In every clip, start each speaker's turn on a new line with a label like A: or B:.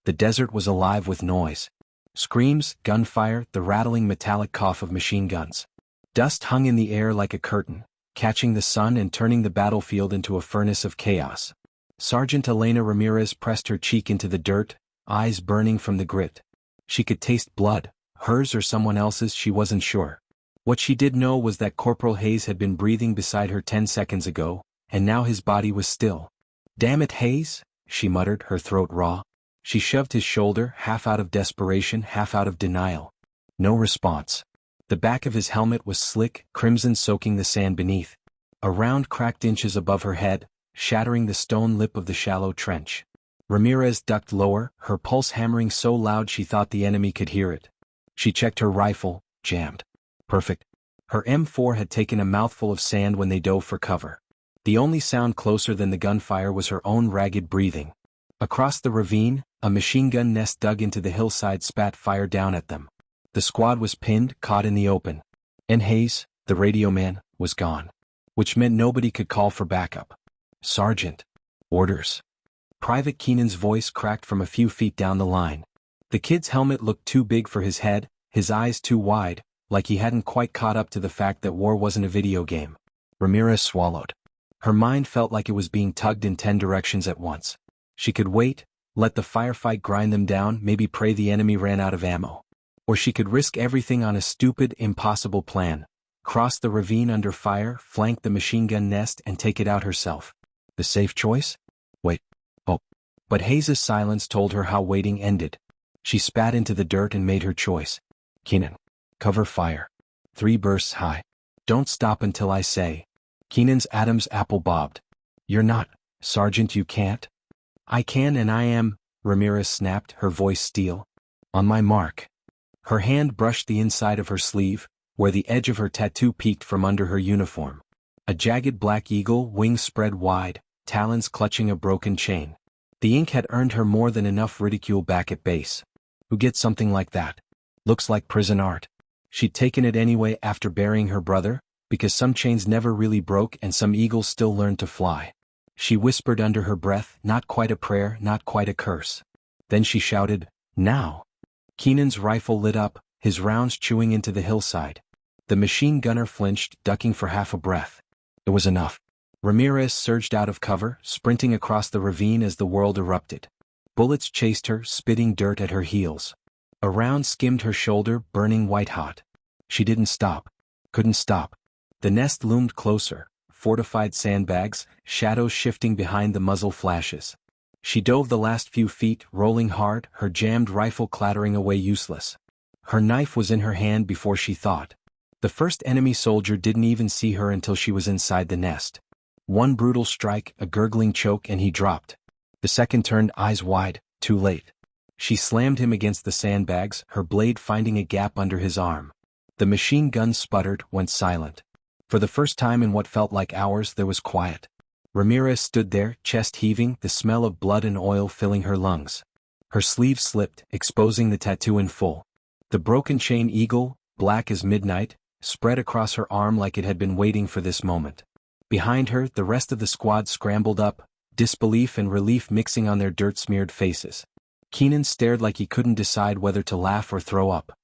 A: The desert was alive with noise. Screams, gunfire, the rattling metallic cough of machine guns. Dust hung in the air like a curtain, catching the sun and turning the battlefield into a furnace of chaos. Sergeant Elena Ramirez pressed her cheek into the dirt, eyes burning from the grit. She could taste blood, hers or someone else's, she wasn't sure. What she did know was that Corporal Hayes had been breathing beside her 10 seconds ago, and now his body was still. "Damn it, Hayes," she muttered, her throat raw. She shoved his shoulder, half out of desperation, half out of denial. No response. The back of his helmet was slick, crimson soaking the sand beneath. A round cracked inches above her head, shattering the stone lip of the shallow trench. Ramirez ducked lower, her pulse hammering so loud she thought the enemy could hear it. She checked her rifle, jammed. Perfect. Her M4 had taken a mouthful of sand when they dove for cover. The only sound closer than the gunfire was her own ragged breathing. Across the ravine, a machine gun nest dug into the hillside spat fire down at them. The squad was pinned, caught in the open. And Hayes, the radio man, was gone. Which meant nobody could call for backup. "Sergeant. Orders." Private Keenan's voice cracked from a few feet down the line. The kid's helmet looked too big for his head, his eyes too wide, like he hadn't quite caught up to the fact that war wasn't a video game. Ramirez swallowed. Her mind felt like it was being tugged in 10 directions at once. She could wait, let the firefight grind them down, maybe pray the enemy ran out of ammo. Or she could risk everything on a stupid, impossible plan. Cross the ravine under fire, flank the machine gun nest and take it out herself. The safe choice? Wait. Oh. But Hayes' silence told her how waiting ended. She spat into the dirt and made her choice. "Keenan. Cover fire. 3 bursts high. Don't stop until I say." Keenan's Adam's apple bobbed. "You're not, Sergeant, you can't." "I can and I am," Ramirez snapped, her voice steel. "On my mark." Her hand brushed the inside of her sleeve, where the edge of her tattoo peeked from under her uniform. A jagged black eagle, wings spread wide, talons clutching a broken chain. The ink had earned her more than enough ridicule back at base. Who gets something like that? Looks like prison art. She'd taken it anyway after burying her brother, because some chains never really broke and some eagles still learned to fly. She whispered under her breath, not quite a prayer, not quite a curse. Then she shouted, "Now!" Keenan's rifle lit up, his rounds chewing into the hillside. The machine gunner flinched, ducking for half a breath. It was enough. Ramirez surged out of cover, sprinting across the ravine as the world erupted. Bullets chased her, spitting dirt at her heels. A round skimmed her shoulder, burning white-hot. She didn't stop. Couldn't stop. The nest loomed closer, fortified sandbags, shadows shifting behind the muzzle flashes. She dove the last few feet, rolling hard, her jammed rifle clattering away useless. Her knife was in her hand before she thought. The first enemy soldier didn't even see her until she was inside the nest. One brutal strike, a gurgling choke, and he dropped. The second turned, eyes wide, too late. She slammed him against the sandbags, her blade finding a gap under his arm. The machine gun sputtered, went silent. For the first time in what felt like hours, there was quiet. Ramirez stood there, chest heaving, the smell of blood and oil filling her lungs. Her sleeve slipped, exposing the tattoo in full. The broken chain eagle, black as midnight, spread across her arm like it had been waiting for this moment. Behind her, the rest of the squad scrambled up, disbelief and relief mixing on their dirt-smeared faces. Keenan stared like he couldn't decide whether to laugh or throw up.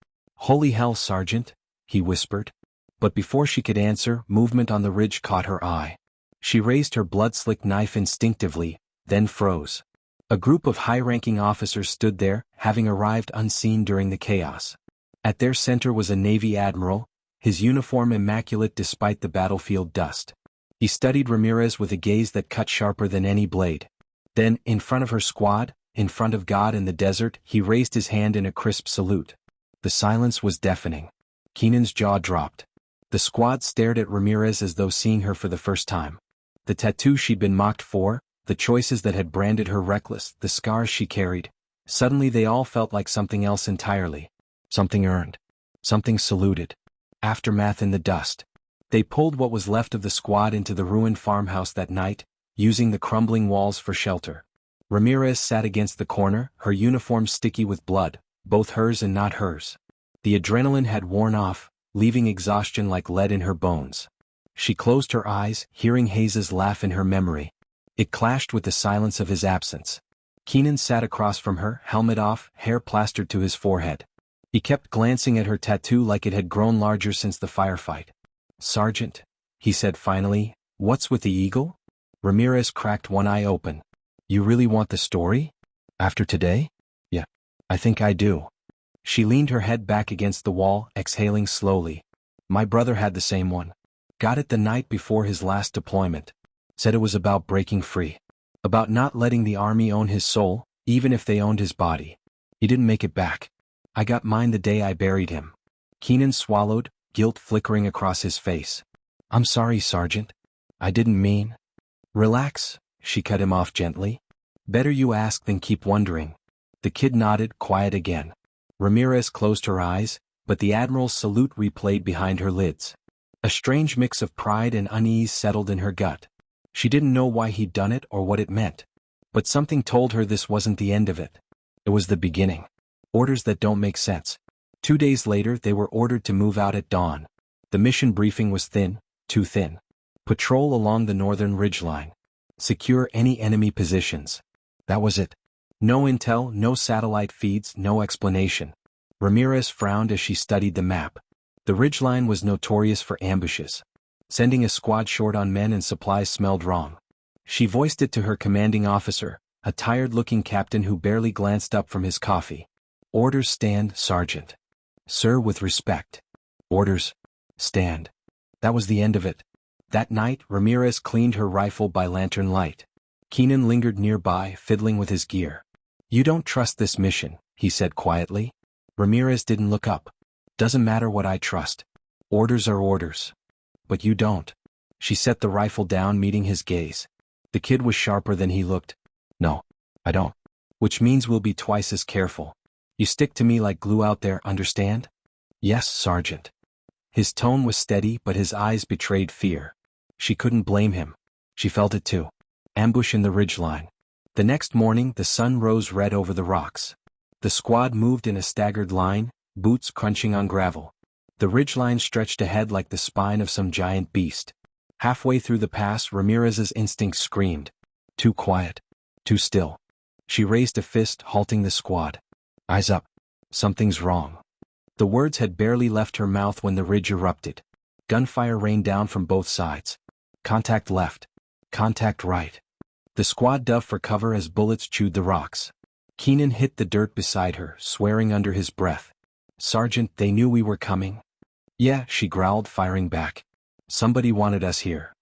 A: "Holy hell, Sergeant," he whispered. But before she could answer, movement on the ridge caught her eye. She raised her blood-slicked knife instinctively, then froze. A group of high-ranking officers stood there, having arrived unseen during the chaos. At their center was a Navy admiral, his uniform immaculate despite the battlefield dust. He studied Ramirez with a gaze that cut sharper than any blade. Then, in front of her squad, in front of God and the desert, he raised his hand in a crisp salute. The silence was deafening. Keenan's jaw dropped. The squad stared at Ramirez as though seeing her for the first time. The tattoo she'd been mocked for, the choices that had branded her reckless, the scars she carried. Suddenly they all felt like something else entirely. Something earned. Something saluted. Aftermath in the dust. They pulled what was left of the squad into the ruined farmhouse that night, using the crumbling walls for shelter. Ramirez sat against the corner, her uniform sticky with blood, both hers and not hers. The adrenaline had worn off, leaving exhaustion like lead in her bones. She closed her eyes, hearing Hayes' laugh in her memory. It clashed with the silence of his absence. Keenan sat across from her, helmet off, hair plastered to his forehead. He kept glancing at her tattoo like it had grown larger since the firefight. "Sergeant," he said finally, "what's with the eagle?" Ramirez cracked one eye open. "You really want the story? After today?" "Yeah, I think I do." She leaned her head back against the wall, exhaling slowly. "My brother had the same one. Got it the night before his last deployment. Said it was about breaking free. About not letting the army own his soul, even if they owned his body. He didn't make it back. I got mine the day I buried him." Keenan swallowed, guilt flickering across his face. "I'm sorry, Sergeant. I didn't mean." "Relax," she cut him off gently. "Better you ask than keep wondering." The kid nodded, quiet again. Ramirez closed her eyes, but the Admiral's salute replayed behind her lids. A strange mix of pride and unease settled in her gut. She didn't know why he'd done it or what it meant. But something told her this wasn't the end of it. It was the beginning. Orders that don't make sense. 2 days later they were ordered to move out at dawn. The mission briefing was thin, too thin. Patrol along the northern ridgeline. Secure any enemy positions. That was it. No intel, no satellite feeds, no explanation. Ramirez frowned as she studied the map. The ridgeline was notorious for ambushes. Sending a squad short on men and supplies smelled wrong. She voiced it to her commanding officer, a tired-looking captain who barely glanced up from his coffee. "Orders stand, Sergeant." "Sir, with respect." "Orders stand." That was the end of it. That night, Ramirez cleaned her rifle by lantern light. Keenan lingered nearby, fiddling with his gear. "You don't trust this mission," he said quietly. Ramirez didn't look up. "Doesn't matter what I trust. Orders are orders." "But you don't." She set the rifle down, meeting his gaze. The kid was sharper than he looked. "No, I don't. Which means we'll be twice as careful. You stick to me like glue out there, understand?" "Yes, Sergeant." His tone was steady, but his eyes betrayed fear. She couldn't blame him. She felt it too. Ambush in the ridgeline. The next morning the sun rose red over the rocks. The squad moved in a staggered line, boots crunching on gravel. The ridgeline stretched ahead like the spine of some giant beast. Halfway through the pass, Ramirez's instinct screamed. Too quiet. Too still. She raised a fist, halting the squad. "Eyes up. Something's wrong." The words had barely left her mouth when the ridge erupted. Gunfire rained down from both sides. Contact left. Contact right. The squad dove for cover as bullets chewed the rocks. Keenan hit the dirt beside her, swearing under his breath. "Sergeant, they knew we were coming." "Yeah," she growled, firing back. "Somebody wanted us here."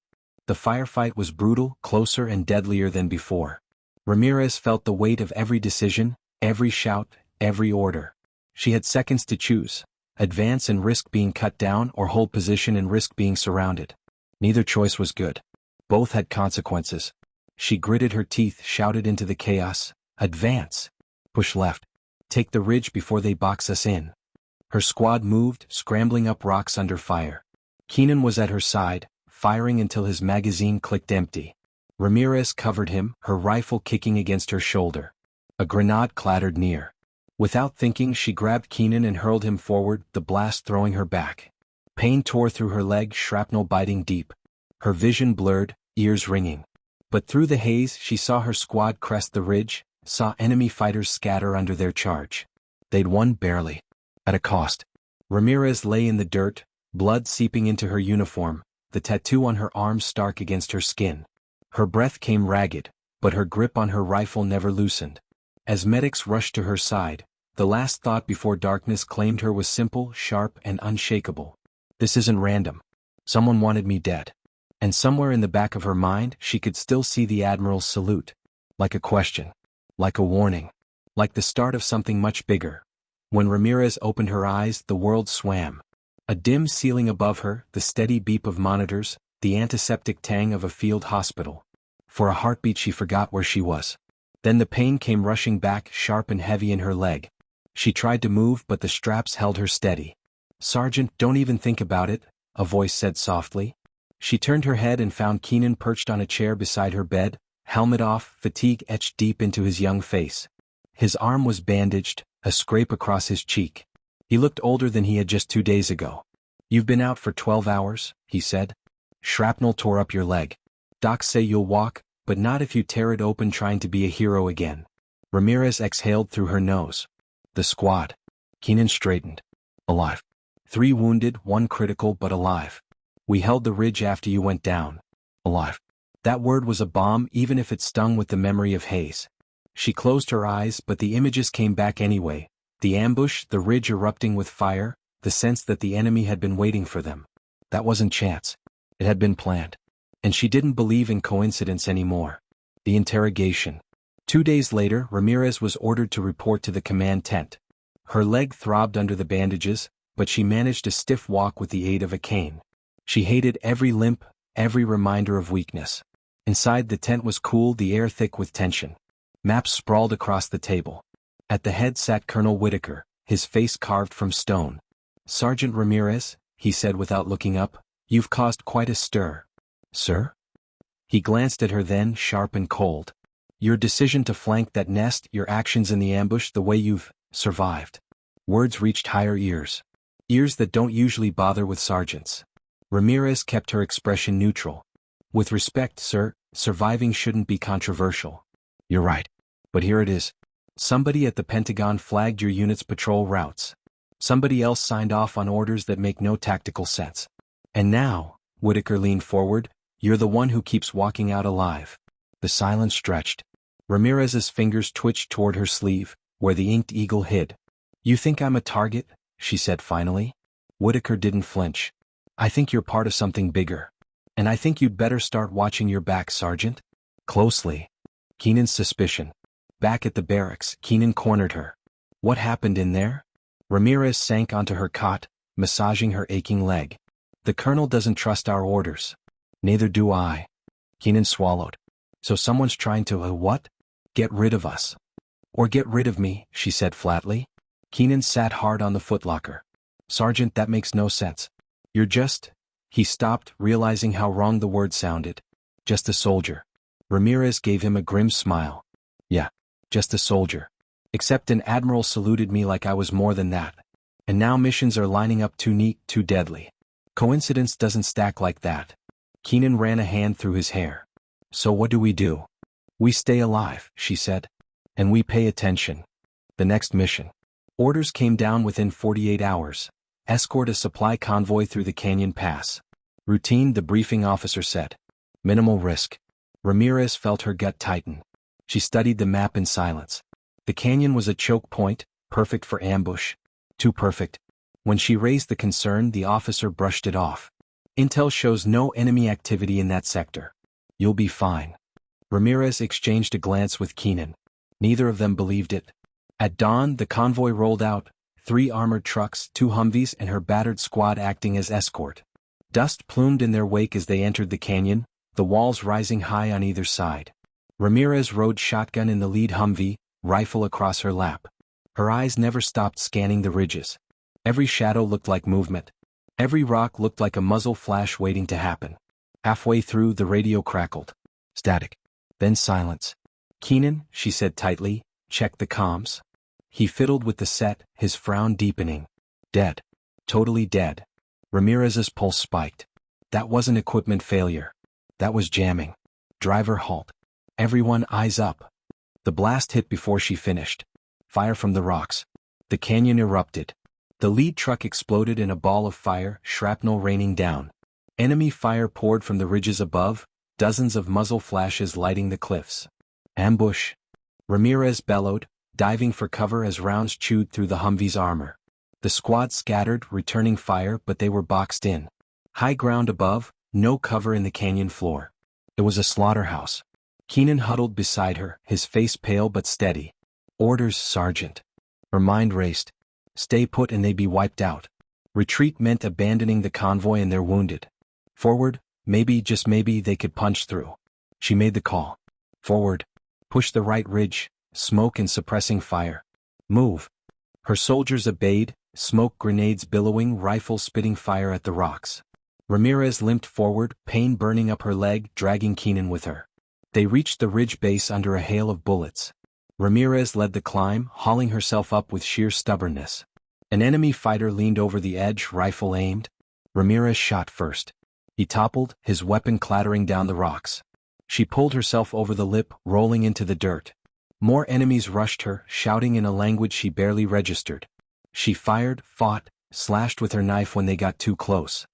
A: The firefight was brutal, closer and deadlier than before. Ramirez felt the weight of every decision, every shout, every order. She had seconds to choose: advance and risk being cut down, or hold position and risk being surrounded. Neither choice was good. Both had consequences. She gritted her teeth, shouted into the chaos, "Advance! Push left! Take the ridge before they box us in." Her squad moved, scrambling up rocks under fire. Keenan was at her side, firing until his magazine clicked empty. Ramirez covered him, her rifle kicking against her shoulder. A grenade clattered near. Without thinking, she grabbed Keenan and hurled him forward, the blast throwing her back. Pain tore through her leg, shrapnel biting deep. Her vision blurred, ears ringing. But through the haze she saw her squad crest the ridge, saw enemy fighters scatter under their charge. They'd won barely. At a cost. Ramirez lay in the dirt, blood seeping into her uniform, the tattoo on her arm stark against her skin. Her breath came ragged, but her grip on her rifle never loosened. As medics rushed to her side, the last thought before darkness claimed her was simple, sharp, and unshakable. "This isn't random. Someone wanted me dead." And somewhere in the back of her mind she could still see the Admiral's salute. Like a question. Like a warning. Like the start of something much bigger. When Ramirez opened her eyes, the world swam. A dim ceiling above her, the steady beep of monitors, the antiseptic tang of a field hospital. For a heartbeat she forgot where she was. Then the pain came rushing back, sharp and heavy in her leg. She tried to move, but the straps held her steady. "Sergeant, don't even think about it," a voice said softly. She turned her head and found Keenan perched on a chair beside her bed, helmet off, fatigue etched deep into his young face. His arm was bandaged, a scrape across his cheek. He looked older than he had just 2 days ago. "You've been out for 12 hours, he said. "Shrapnel tore up your leg. Docs say you'll walk, but not if you tear it open trying to be a hero again." Ramirez exhaled through her nose. The squad. Keenan straightened. Alive. 3 wounded, 1 critical but alive. We held the ridge after you went down. Alive. That word was a bomb even if it stung with the memory of Hayes. She closed her eyes but the images came back anyway. The ambush, the ridge erupting with fire, the sense that the enemy had been waiting for them. That wasn't chance. It had been planned. And she didn't believe in coincidence anymore. The interrogation. 2 days later, Ramirez was ordered to report to the command tent. Her leg throbbed under the bandages, but she managed a stiff walk with the aid of a cane. She hated every limp, every reminder of weakness. Inside the tent was cool, the air thick with tension. Maps sprawled across the table. At the head sat Colonel Whitaker, his face carved from stone. "Sergeant Ramirez," he said without looking up, "you've caused quite a stir." "Sir?" He glanced at her then, sharp and cold. "Your decision to flank that nest, your actions in the ambush, the way you've survived." Words reached higher ears. Ears that don't usually bother with sergeants. Ramirez kept her expression neutral. "With respect, sir, surviving shouldn't be controversial." "You're right. But here it is. Somebody at the Pentagon flagged your unit's patrol routes. Somebody else signed off on orders that make no tactical sense. And now," Whitaker leaned forward, "you're the one who keeps walking out alive." The silence stretched. Ramirez's fingers twitched toward her sleeve, where the inked eagle hid. "You think I'm a target?" she said finally. Whitaker didn't flinch. "I think you're part of something bigger. And I think you'd better start watching your back, Sergeant." Closely. Keenan's suspicion. Back at the barracks, Keenan cornered her. "What happened in there?" Ramirez sank onto her cot, massaging her aching leg. "The colonel doesn't trust our orders." "Neither do I." Keenan swallowed. "So someone's trying to, what?" "Get rid of us." "Or get rid of me," she said flatly. Keenan sat hard on the footlocker. "Sergeant, that makes no sense. You're just—" He stopped, realizing how wrong the word sounded. "Just a soldier." Ramirez gave him a grim smile. "Yeah, just a soldier. Except an admiral saluted me like I was more than that. And now missions are lining up too neat, too deadly. Coincidence doesn't stack like that." Keenan ran a hand through his hair. "So what do? "We stay alive," she said. "And we pay attention." The next mission. Orders came down within 48 hours. Escort a supply convoy through the canyon pass. Routine, the briefing officer said. Minimal risk. Ramirez felt her gut tighten. She studied the map in silence. The canyon was a choke point, perfect for ambush. Too perfect. When she raised the concern, the officer brushed it off. "Intel shows no enemy activity in that sector. You'll be fine." Ramirez exchanged a glance with Keenan. Neither of them believed it. At dawn, the convoy rolled out, 3 armored trucks, 2 Humvees and her battered squad acting as escort. Dust plumed in their wake as they entered the canyon, the walls rising high on either side. Ramirez rode shotgun in the lead Humvee, rifle across her lap. Her eyes never stopped scanning the ridges. Every shadow looked like movement. Every rock looked like a muzzle flash waiting to happen. Halfway through, the radio crackled. Static. Then silence. "Keenan," she said tightly, "check the comms." He fiddled with the set, his frown deepening. Dead. Totally dead. Ramirez's pulse spiked. That wasn't equipment failure. That was jamming. "Driver, halt. Everyone, eyes up." The blast hit before she finished. Fire from the rocks. The canyon erupted. The lead truck exploded in a ball of fire, shrapnel raining down. Enemy fire poured from the ridges above, dozens of muzzle flashes lighting the cliffs. "Ambush." Ramirez bellowed, diving for cover as rounds chewed through the Humvee's armor. The squad scattered, returning fire, but they were boxed in. High ground above, no cover in the canyon floor. It was a slaughterhouse. Keenan huddled beside her, his face pale but steady. "Orders, Sergeant." Her mind raced. Stay put and they'd be wiped out. Retreat meant abandoning the convoy and their wounded. Forward, maybe, just maybe, they could punch through. She made the call. Forward. Push the right ridge, smoke and suppressing fire. Move. Her soldiers obeyed, smoke grenades billowing, rifles spitting fire at the rocks. Ramirez limped forward, pain burning up her leg, dragging Keenan with her. They reached the ridge base under a hail of bullets. Ramirez led the climb, hauling herself up with sheer stubbornness. An enemy fighter leaned over the edge, rifle aimed. Ramirez shot first. He toppled, his weapon clattering down the rocks. She pulled herself over the lip, rolling into the dirt. More enemies rushed her, shouting in a language she barely registered. She fired, fought, slashed with her knife when they got too close.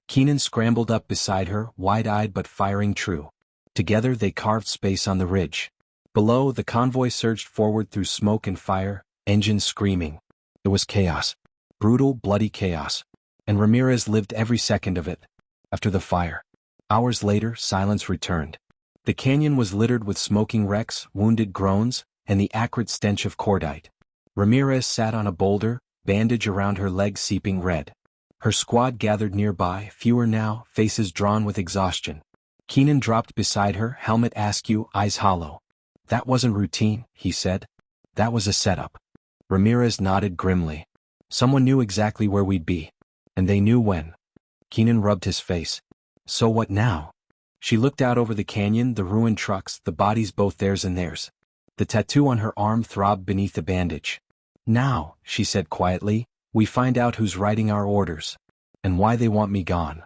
A: Keenan scrambled up beside her, wide-eyed but firing true. Together they carved space on the ridge. Below, the convoy surged forward through smoke and fire, engines screaming. It was chaos. Brutal, bloody chaos. And Ramirez lived every second of it. After the fire. Hours later, silence returned. The canyon was littered with smoking wrecks, wounded groans, and the acrid stench of cordite. Ramirez sat on a boulder, bandage around her leg seeping red. Her squad gathered nearby, fewer now, faces drawn with exhaustion. Keenan dropped beside her, helmet askew, eyes hollow. That wasn't routine, he said. That was a setup. Ramirez nodded grimly. Someone knew exactly where we'd be. And they knew when. Keenan rubbed his face. So what now? She looked out over the canyon, the ruined trucks, the bodies both theirs and theirs. The tattoo on her arm throbbed beneath the bandage. Now, she said quietly, we find out who's writing our orders. And why they want me gone.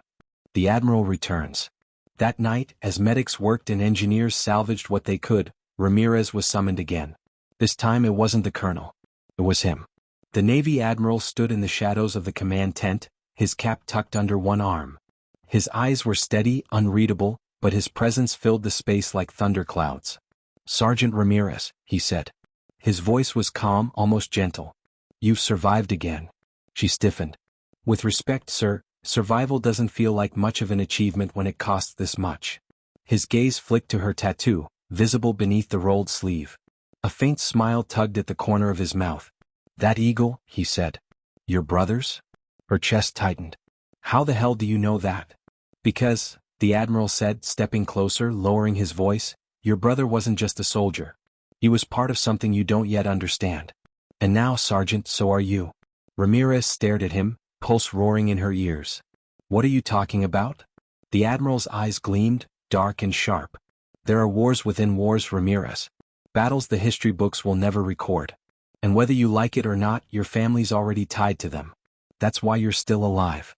A: The Admiral returns. That night, as medics worked and engineers salvaged what they could, Ramirez was summoned again. This time it wasn't the colonel. It was him. The Navy Admiral stood in the shadows of the command tent, his cap tucked under one arm. His eyes were steady, unreadable, but his presence filled the space like thunderclouds. Sergeant Ramirez, he said. His voice was calm, almost gentle. You've survived again. She stiffened. With respect, sir, survival doesn't feel like much of an achievement when it costs this much. His gaze flicked to her tattoo, visible beneath the rolled sleeve. A faint smile tugged at the corner of his mouth. That eagle, he said. Your brother's? Her chest tightened. How the hell do you know that? Because, the Admiral said, stepping closer, lowering his voice, your brother wasn't just a soldier. He was part of something you don't yet understand. And now, Sergeant, so are you. Ramirez stared at him, pulse roaring in her ears. What are you talking about? The Admiral's eyes gleamed, dark and sharp. There are wars within wars, Ramirez. Battles the history books will never record. And whether you like it or not, your family's already tied to them. That's why you're still alive.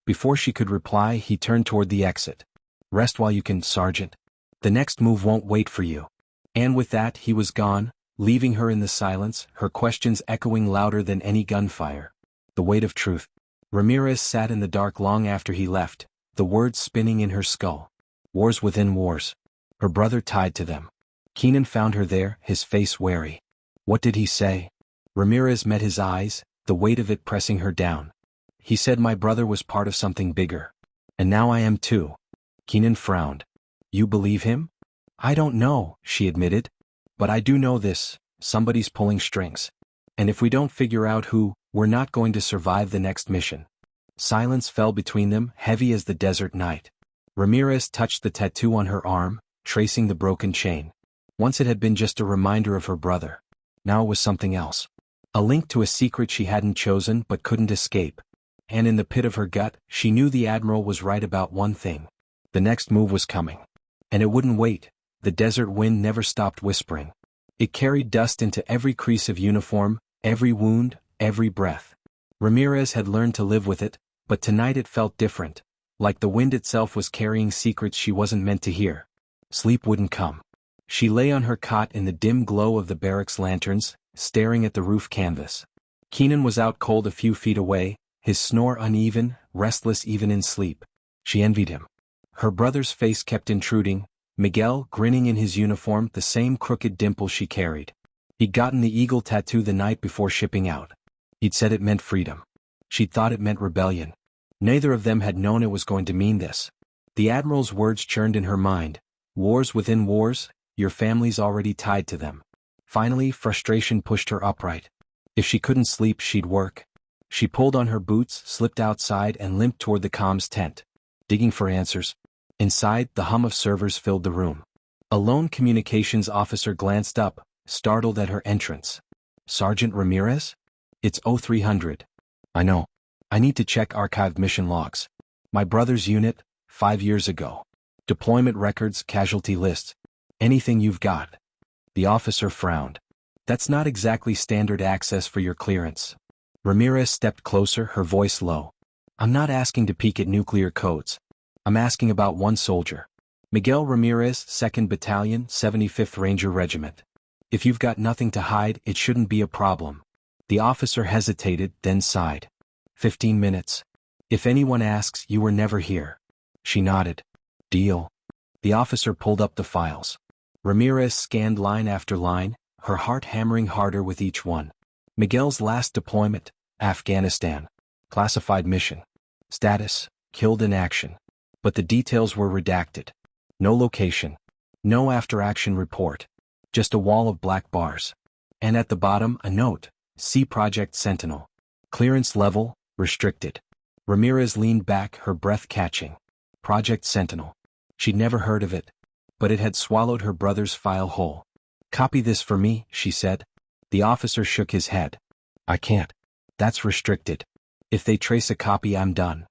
A: Before she could reply, he turned toward the exit. Rest while you can, Sergeant. The next move won't wait for you. And with that, he was gone, leaving her in the silence, her questions echoing louder than any gunfire. The weight of truth. Ramirez sat in the dark long after he left, the words spinning in her skull. Wars within wars. Her brother tied to them. Keenan found her there, his face wary. What did he say? Ramirez met his eyes, the weight of it pressing her down. He said my brother was part of something bigger. And now I am too. Keenan frowned. You believe him? I don't know, she admitted. But I do know this, somebody's pulling strings. And if we don't figure out who, we're not going to survive the next mission. Silence fell between them, heavy as the desert night. Ramirez touched the tattoo on her arm, tracing the broken chain. Once it had been just a reminder of her brother. Now it was something else. A link to a secret she hadn't chosen but couldn't escape. And in the pit of her gut, she knew the Admiral was right about one thing. The next move was coming. And it wouldn't wait. The desert wind never stopped whispering. It carried dust into every crease of uniform, every wound, every breath. Ramirez had learned to live with it, but tonight it felt different, like the wind itself was carrying secrets she wasn't meant to hear. Sleep wouldn't come. She lay on her cot in the dim glow of the barracks lanterns, staring at the roof canvas. Keenan was out cold a few feet away, his snore uneven, restless even in sleep. She envied him. Her brother's face kept intruding, Miguel grinning in his uniform, the same crooked dimple she carried. He'd gotten the eagle tattoo the night before shipping out. He'd said it meant freedom. She'd thought it meant rebellion. Neither of them had known it was going to mean this. The Admiral's words churned in her mind. Wars within wars, your family's already tied to them. Finally, frustration pushed her upright. If she couldn't sleep, she'd work. She pulled on her boots, slipped outside and limped toward the comms tent. Digging for answers. Inside, the hum of servers filled the room. A lone communications officer glanced up, startled at her entrance. Sergeant Ramirez? It's 0300. I know. I need to check archived mission logs. My brother's unit, 5 years ago. Deployment records, casualty lists. Anything you've got. The officer frowned. That's not exactly standard access for your clearance. Ramirez stepped closer, her voice low. I'm not asking to peek at nuclear codes. I'm asking about one soldier. Miguel Ramirez, 2nd Battalion, 75th Ranger Regiment. If you've got nothing to hide, it shouldn't be a problem. The officer hesitated, then sighed. 15 minutes. If anyone asks, you were never here. She nodded. Deal. The officer pulled up the files. Ramirez scanned line after line, her heart hammering harder with each one. Miguel's last deployment, Afghanistan. Classified mission. Status, killed in action. But the details were redacted. No location. No after-action report. Just a wall of black bars. And at the bottom, a note, See Project Sentinel. Clearance level, restricted. Ramirez leaned back, her breath catching. Project Sentinel. She'd never heard of it. But it had swallowed her brother's file whole. Copy this for me, she said. The officer shook his head. I can't. That's restricted. If they trace a copy, I'm done.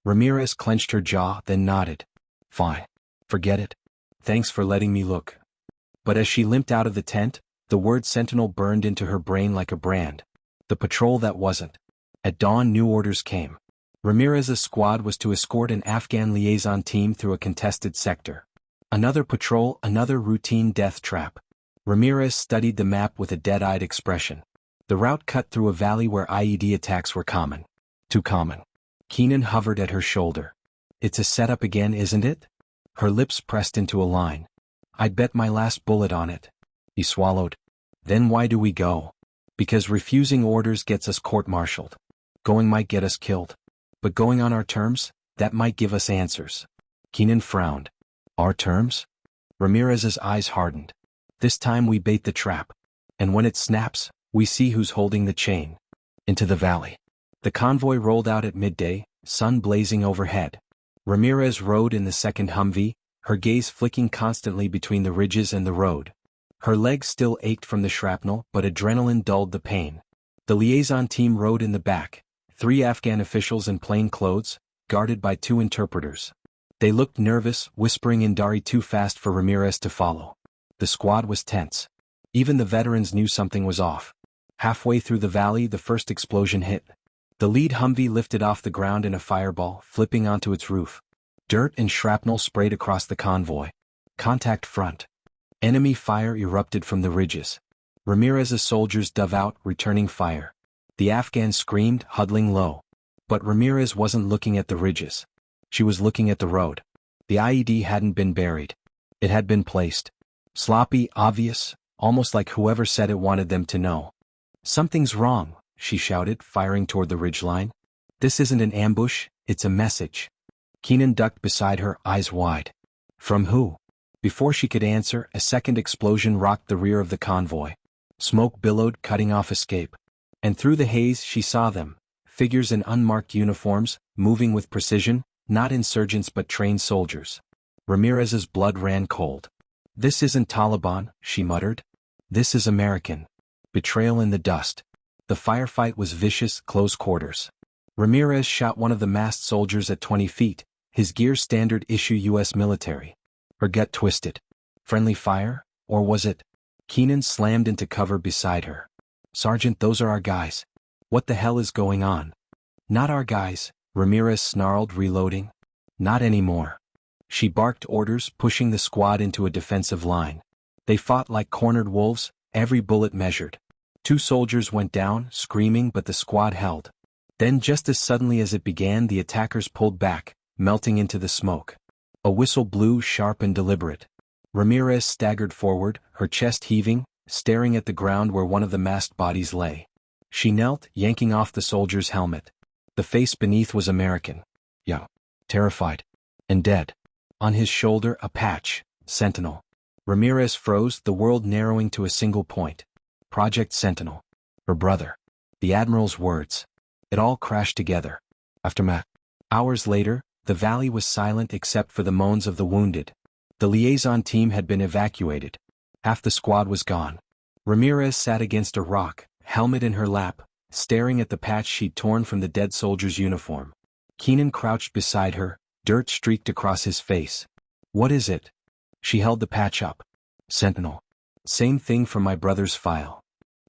A: Ramirez clenched her jaw, then nodded. Fine. Forget it. Thanks for letting me look. But as she limped out of the tent, the word Sentinel burned into her brain like a brand. The patrol that wasn't. At dawn, new orders came. Ramirez's squad was to escort an Afghan liaison team through a contested sector. Another patrol, another routine death trap. Ramirez studied the map with a dead-eyed expression. The route cut through a valley where IED attacks were common. Too common. Keenan hovered at her shoulder. It's a setup again, isn't it? Her lips pressed into a line. I'd bet my last bullet on it. He swallowed. Then why do we go? Because refusing orders gets us court-martialed. Going might get us killed. But going on our terms, that might give us answers. Keenan frowned. Our terms? Ramirez's eyes hardened. This time we bait the trap. And when it snaps, we see who's holding the chain. Into the valley. The convoy rolled out at midday, sun blazing overhead. Ramirez rode in the second Humvee, her gaze flicking constantly between the ridges and the road. Her legs still ached from the shrapnel, but adrenaline dulled the pain. The liaison team rode in the back, 3 Afghan officials in plain clothes, guarded by 2 interpreters. They looked nervous, whispering in Dari too fast for Ramirez to follow. The squad was tense. Even the veterans knew something was off. Halfway through the valley, the first explosion hit. The lead Humvee lifted off the ground in a fireball, flipping onto its roof. Dirt and shrapnel sprayed across the convoy. Contact front. Enemy fire erupted from the ridges. Ramirez's soldiers dove out, returning fire. The Afghans screamed, huddling low. But Ramirez wasn't looking at the ridges. She was looking at the road. The IED hadn't been buried. It had been placed. Sloppy, obvious, almost like whoever said it wanted them to know. Something's wrong, she shouted, firing toward the ridgeline. This isn't an ambush, it's a message. Keenan ducked beside her, eyes wide. From who? Before she could answer, a second explosion rocked the rear of the convoy. Smoke billowed, cutting off escape. And through the haze she saw them, figures in unmarked uniforms, moving with precision, not insurgents but trained soldiers. Ramirez's blood ran cold. This isn't Taliban, she muttered. This is American. Betrayal in the dust. The firefight was vicious, close quarters. Ramirez shot one of the masked soldiers at 20 feet, his gear standard issue U.S. military. Her gut twisted. Friendly fire? Or was it? Keenan slammed into cover beside her. Sergeant, those are our guys. What the hell is going on? Not our guys, Ramirez snarled, reloading. Not anymore. She barked orders, pushing the squad into a defensive line. They fought like cornered wolves, every bullet measured. 2 soldiers went down, screaming, but the squad held. Then just as suddenly as it began, the attackers pulled back, melting into the smoke. A whistle blew, sharp and deliberate. Ramirez staggered forward, her chest heaving, staring at the ground where one of the masked bodies lay. She knelt, yanking off the soldier's helmet. The face beneath was American. Young. Terrified. And dead. On his shoulder, a patch. Sentinel. Ramirez froze, the world narrowing to a single point. Project Sentinel. Her brother. The Admiral's words. It all crashed together. Aftermath. Hours later, the valley was silent except for the moans of the wounded. The liaison team had been evacuated. Half the squad was gone. Ramirez sat against a rock, helmet in her lap, staring at the patch she'd torn from the dead soldier's uniform. Keenan crouched beside her, dirt streaked across his face. What is it? She held the patch up. Sentinel. Same thing from my brother's file.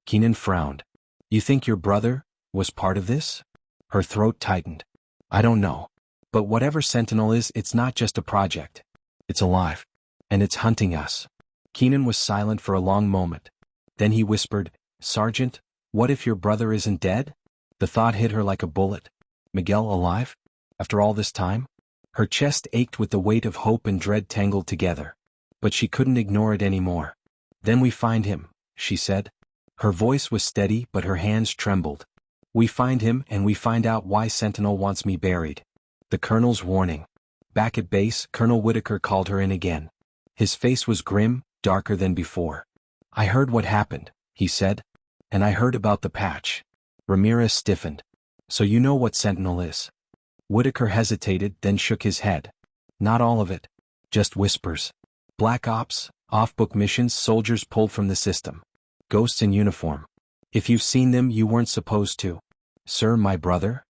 A: Keenan frowned. You think your brother was part of this? Her throat tightened. I don't know. But whatever Sentinel is, it's not just a project. It's alive. And it's hunting us. Keenan was silent for a long moment. Then he whispered, "Sergeant, what if your brother isn't dead?" The thought hit her like a bullet. Miguel alive? After all this time? Her chest ached with the weight of hope and dread tangled together. But she couldn't ignore it anymore. "Then we find him," she said. Her voice was steady but her hands trembled. "We find him and we find out why Sentinel wants me buried." The colonel's warning. Back at base, Colonel Whitaker called her in again. His face was grim, darker than before. "I heard what happened," he said. "And I heard about the patch." Ramirez stiffened. "So you know what Sentinel is?" Whitaker hesitated, then shook his head. "Not all of it. Just whispers. Black ops, off-book missions, soldiers pulled from the system. Ghosts in uniform. If you've seen them, you weren't supposed to." "Sir, my brother?"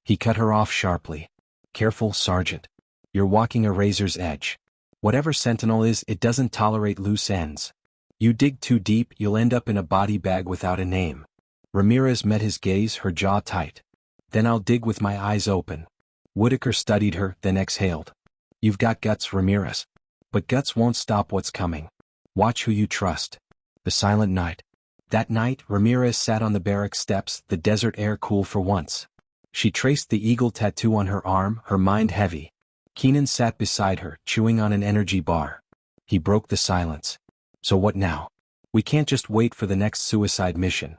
A: He cut her off sharply. "Careful, Sergeant. You're walking a razor's edge. Whatever Sentinel is, it doesn't tolerate loose ends. You dig too deep, you'll end up in a body bag without a name." Ramirez met his gaze, her jaw tight. "Then I'll dig with my eyes open." Whitaker studied her, then exhaled. "You've got guts, Ramirez. But guts won't stop what's coming. Watch who you trust." The silent night. That night, Ramirez sat on the barrack steps, the desert air cool for once. She traced the eagle tattoo on her arm, her mind heavy. Keenan sat beside her, chewing on an energy bar. He broke the silence. "So what now? We can't just wait for the next suicide mission."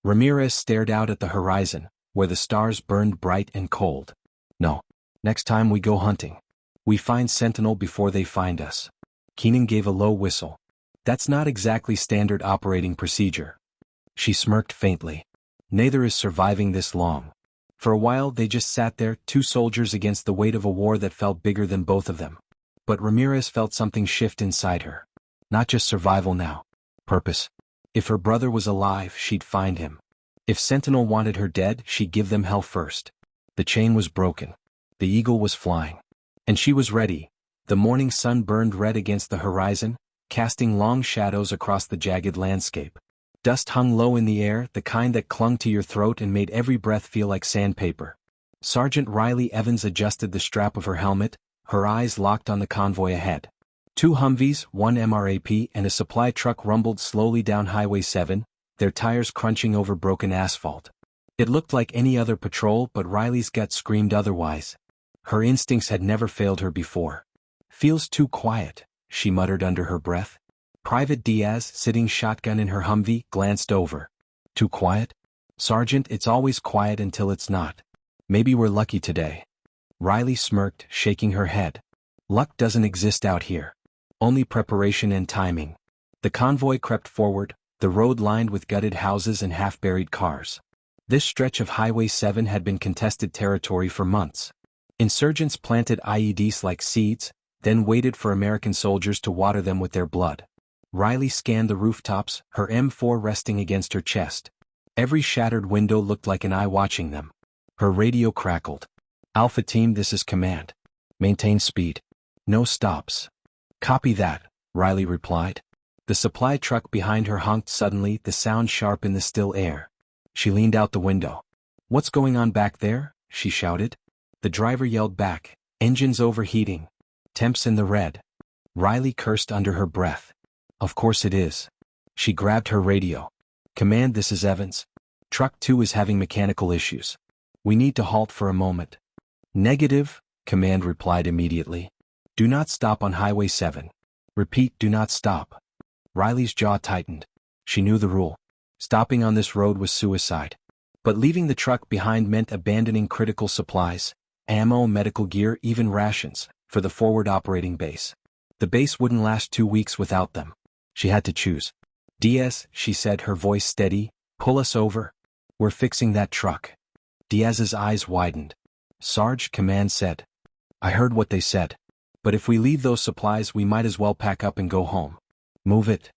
A: Ramirez stared out at the horizon, where the stars burned bright and cold. "No. Next time we go hunting. We find Sentinel before they find us." Keenan gave a low whistle. "That's not exactly standard operating procedure." She smirked faintly. "Neither is surviving this long." For a while they just sat there, two soldiers against the weight of a war that felt bigger than both of them. But Ramirez felt something shift inside her. Not just survival now. Purpose. If her brother was alive, she'd find him. If Sentinel wanted her dead, she'd give them hell first. The chain was broken. The eagle was flying. And she was ready. The morning sun burned red against the horizon, casting long shadows across the jagged landscape. Dust hung low in the air, the kind that clung to your throat and made every breath feel like sandpaper. Sergeant Riley Evans adjusted the strap of her helmet, her eyes locked on the convoy ahead. Two Humvees, one MRAP, and a supply truck rumbled slowly down Highway 7, their tires crunching over broken asphalt. It looked like any other patrol, but Riley's gut screamed otherwise. Her instincts had never failed her before. "Feels too quiet," she muttered under her breath. Private Diaz, sitting shotgun in her Humvee, glanced over. "Too quiet? Sergeant, it's always quiet until it's not. Maybe we're lucky today." Riley smirked, shaking her head. "Luck doesn't exist out here. Only preparation and timing." The convoy crept forward, the road lined with gutted houses and half-buried cars. This stretch of Highway 7 had been contested territory for months. Insurgents planted IEDs like seeds, then waited for American soldiers to water them with their blood. Riley scanned the rooftops, her M4 resting against her chest. Every shattered window looked like an eye watching them. Her radio crackled. "Alpha Team, this is command. Maintain speed. No stops." "Copy that," Riley replied. The supply truck behind her honked suddenly, the sound sharp in the still air. She leaned out the window. "What's going on back there?" she shouted. The driver yelled back, "Engines overheating. Temps in the red." Riley cursed under her breath. "Of course it is." She grabbed her radio. "Command, this is Evans. Truck 2 is having mechanical issues. We need to halt for a moment." "Negative," Command replied immediately. "Do not stop on Highway 7. Repeat, do not stop." Riley's jaw tightened. She knew the rule. Stopping on this road was suicide. But leaving the truck behind meant abandoning critical supplies, ammo, medical gear, even rations, for the forward operating base. The base wouldn't last 2 weeks without them. She had to choose. "Diaz," she said, her voice steady, "pull us over. We're fixing that truck." Diaz's eyes widened. "Sarge," Command said. "I heard what they said. But if we leave those supplies, we might as well pack up and go home." "Move it."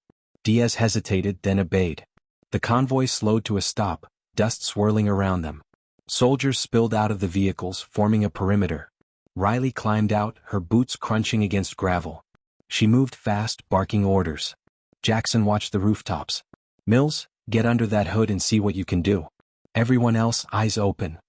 A: Diaz hesitated, then obeyed. The convoy slowed to a stop, dust swirling around them. Soldiers spilled out of the vehicles, forming a perimeter. Riley climbed out, her boots crunching against gravel. She moved fast, barking orders. Jackson watched the rooftops. "Mills, get under that hood and see what you can do." Everyone else, eyes open.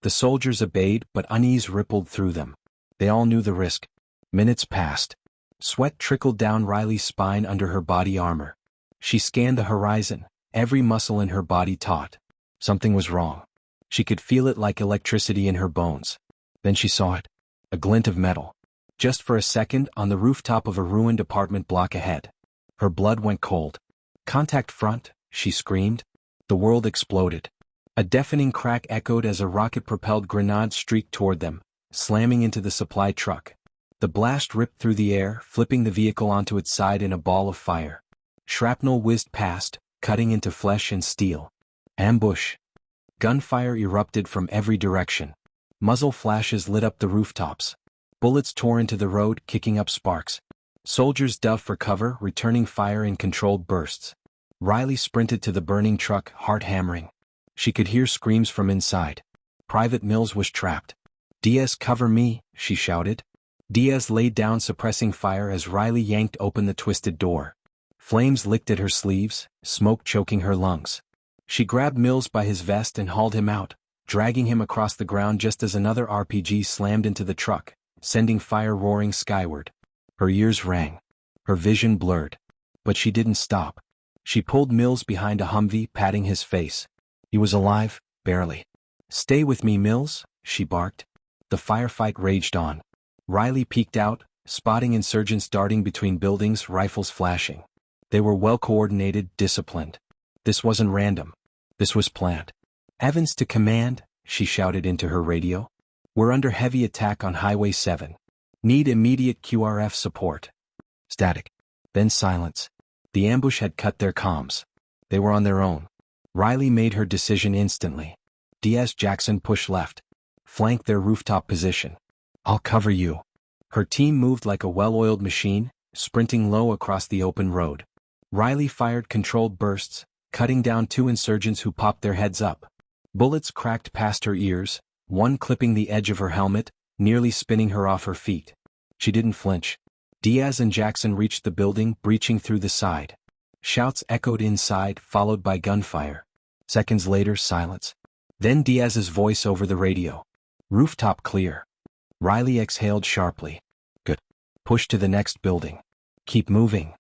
A: The soldiers obeyed, but unease rippled through them. They all knew the risk. Minutes passed. Sweat trickled down Riley's spine under her body armor. She scanned the horizon, every muscle in her body taut. Something was wrong. She could feel it like electricity in her bones. Then she saw it. A glint of metal. Just for a second, on the rooftop of a ruined apartment block ahead. Her blood went cold. "Contact front," she screamed. The world exploded. A deafening crack echoed as a rocket-propelled grenade streaked toward them, slamming into the supply truck. The blast ripped through the air, flipping the vehicle onto its side in a ball of fire. Shrapnel whizzed past, cutting into flesh and steel. Ambush. Gunfire erupted from every direction. Muzzle flashes lit up the rooftops. Bullets tore into the road, kicking up sparks. Soldiers dove for cover, returning fire in controlled bursts. Riley sprinted to the burning truck, heart hammering. She could hear screams from inside. Private Mills was trapped. "Diaz, cover me," she shouted. Diaz laid down, suppressing fire as Riley yanked open the twisted door. Flames licked at her sleeves, smoke choking her lungs. She grabbed Mills by his vest and hauled him out, dragging him across the ground just as another RPG slammed into the truck, sending fire roaring skyward. Her ears rang. Her vision blurred. But she didn't stop. She pulled Mills behind a Humvee, patting his face. He was alive, barely. "Stay with me, Mills," she barked. The firefight raged on. Riley peeked out, spotting insurgents darting between buildings, rifles flashing. They were well-coordinated, disciplined. This wasn't random. This was planned. "Evans to command," she shouted into her radio. "We're under heavy attack on Highway 7. Need immediate QRF support." Static. Then silence. The ambush had cut their comms. They were on their own. Riley made her decision instantly. "Diaz, Jackson, push left. Flank their rooftop position. I'll cover you." Her team moved like a well-oiled machine, sprinting low across the open road. Riley fired controlled bursts, cutting down two insurgents who popped their heads up. Bullets cracked past her ears, one clipping the edge of her helmet, nearly spinning her off her feet. She didn't flinch. Diaz and Jackson reached the building, breaching through the side. Shouts echoed inside, followed by gunfire. Seconds later, silence. Then Diaz's voice over the radio. "Rooftop clear." Riley exhaled sharply. "Good. Push to the next building. Keep moving."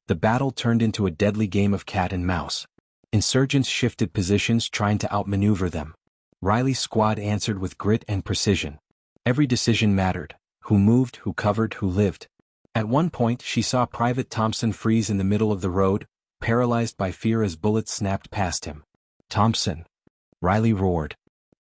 A: The battle turned into a deadly game of cat and mouse. Insurgents shifted positions, trying to outmaneuver them. Riley's squad answered with grit and precision. Every decision mattered: who moved, who covered, who lived. At one point, she saw Private Thompson freeze in the middle of the road, paralyzed by fear as bullets snapped past him. "Thompson!" Riley roared.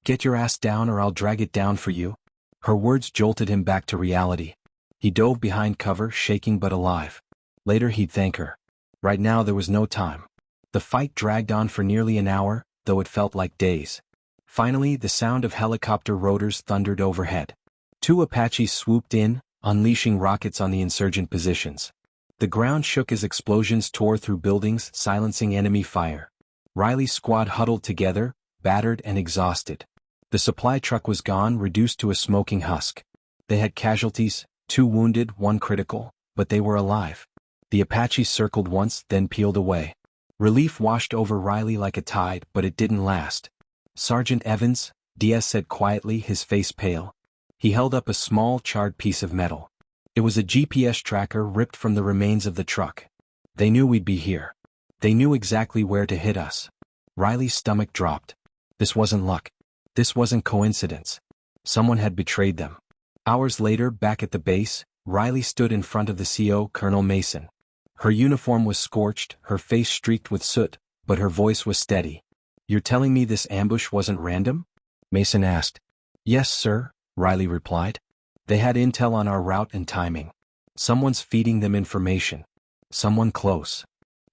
A: "Get your ass down or I'll drag it down for you." Her words jolted him back to reality. He dove behind cover, shaking but alive. Later he'd thank her. Right now there was no time. The fight dragged on for nearly an hour, though it felt like days. Finally, the sound of helicopter rotors thundered overhead. Two Apaches swooped in, unleashing rockets on the insurgent positions. The ground shook as explosions tore through buildings, silencing enemy fire. Riley's squad huddled together, battered and exhausted. The supply truck was gone, reduced to a smoking husk. They had casualties, 2 wounded, 1 critical, but they were alive. The Apaches circled once, then peeled away. Relief washed over Riley like a tide, but it didn't last. "Sergeant Evans," Diaz said quietly, his face pale. He held up a small, charred piece of metal. It was a GPS tracker ripped from the remains of the truck. "They knew we'd be here. They knew exactly where to hit us." Riley's stomach dropped. This wasn't luck. This wasn't coincidence. Someone had betrayed them. Hours later, back at the base, Riley stood in front of the CO, Colonel Mason. Her uniform was scorched, her face streaked with soot, but her voice was steady. "You're telling me this ambush wasn't random?" Mason asked. "Yes, sir," Riley replied. "They had intel on our route and timing. Someone's feeding them information. Someone close."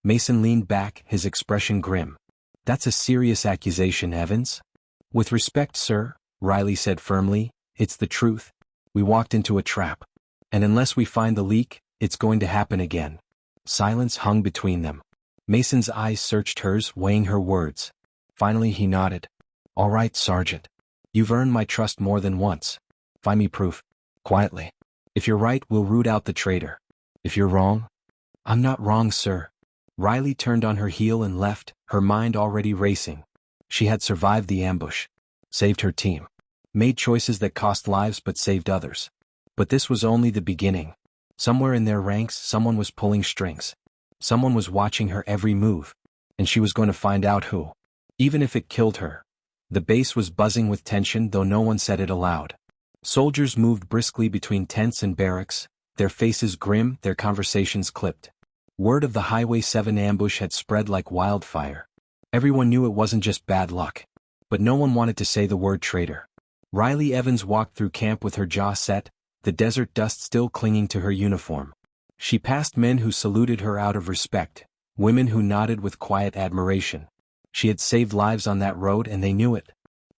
A: Mason leaned back, his expression grim. "That's a serious accusation, Evans." "With respect, sir," Riley said firmly, "it's the truth. We walked into a trap. And unless we find the leak, it's going to happen again." Silence hung between them. Mason's eyes searched hers, weighing her words. Finally he nodded. "All right, Sergeant. You've earned my trust more than once. Find me proof." Quietly. "If you're right, we'll root out the traitor. If you're wrong..." "I'm not wrong, sir." Riley turned on her heel and left, her mind already racing. She had survived the ambush. Saved her team. Made choices that cost lives but saved others. But this was only the beginning. Somewhere in their ranks, someone was pulling strings. Someone was watching her every move, and she was going to find out who. Even if it killed her. The base was buzzing with tension, though no one said it aloud. Soldiers moved briskly between tents and barracks, their faces grim, their conversations clipped. Word of the Highway 7 ambush had spread like wildfire. Everyone knew it wasn't just bad luck. But no one wanted to say the word traitor. Riley Evans walked through camp with her jaw set, the desert dust still clinging to her uniform. She passed men who saluted her out of respect, women who nodded with quiet admiration. She had saved lives on that road and they knew it.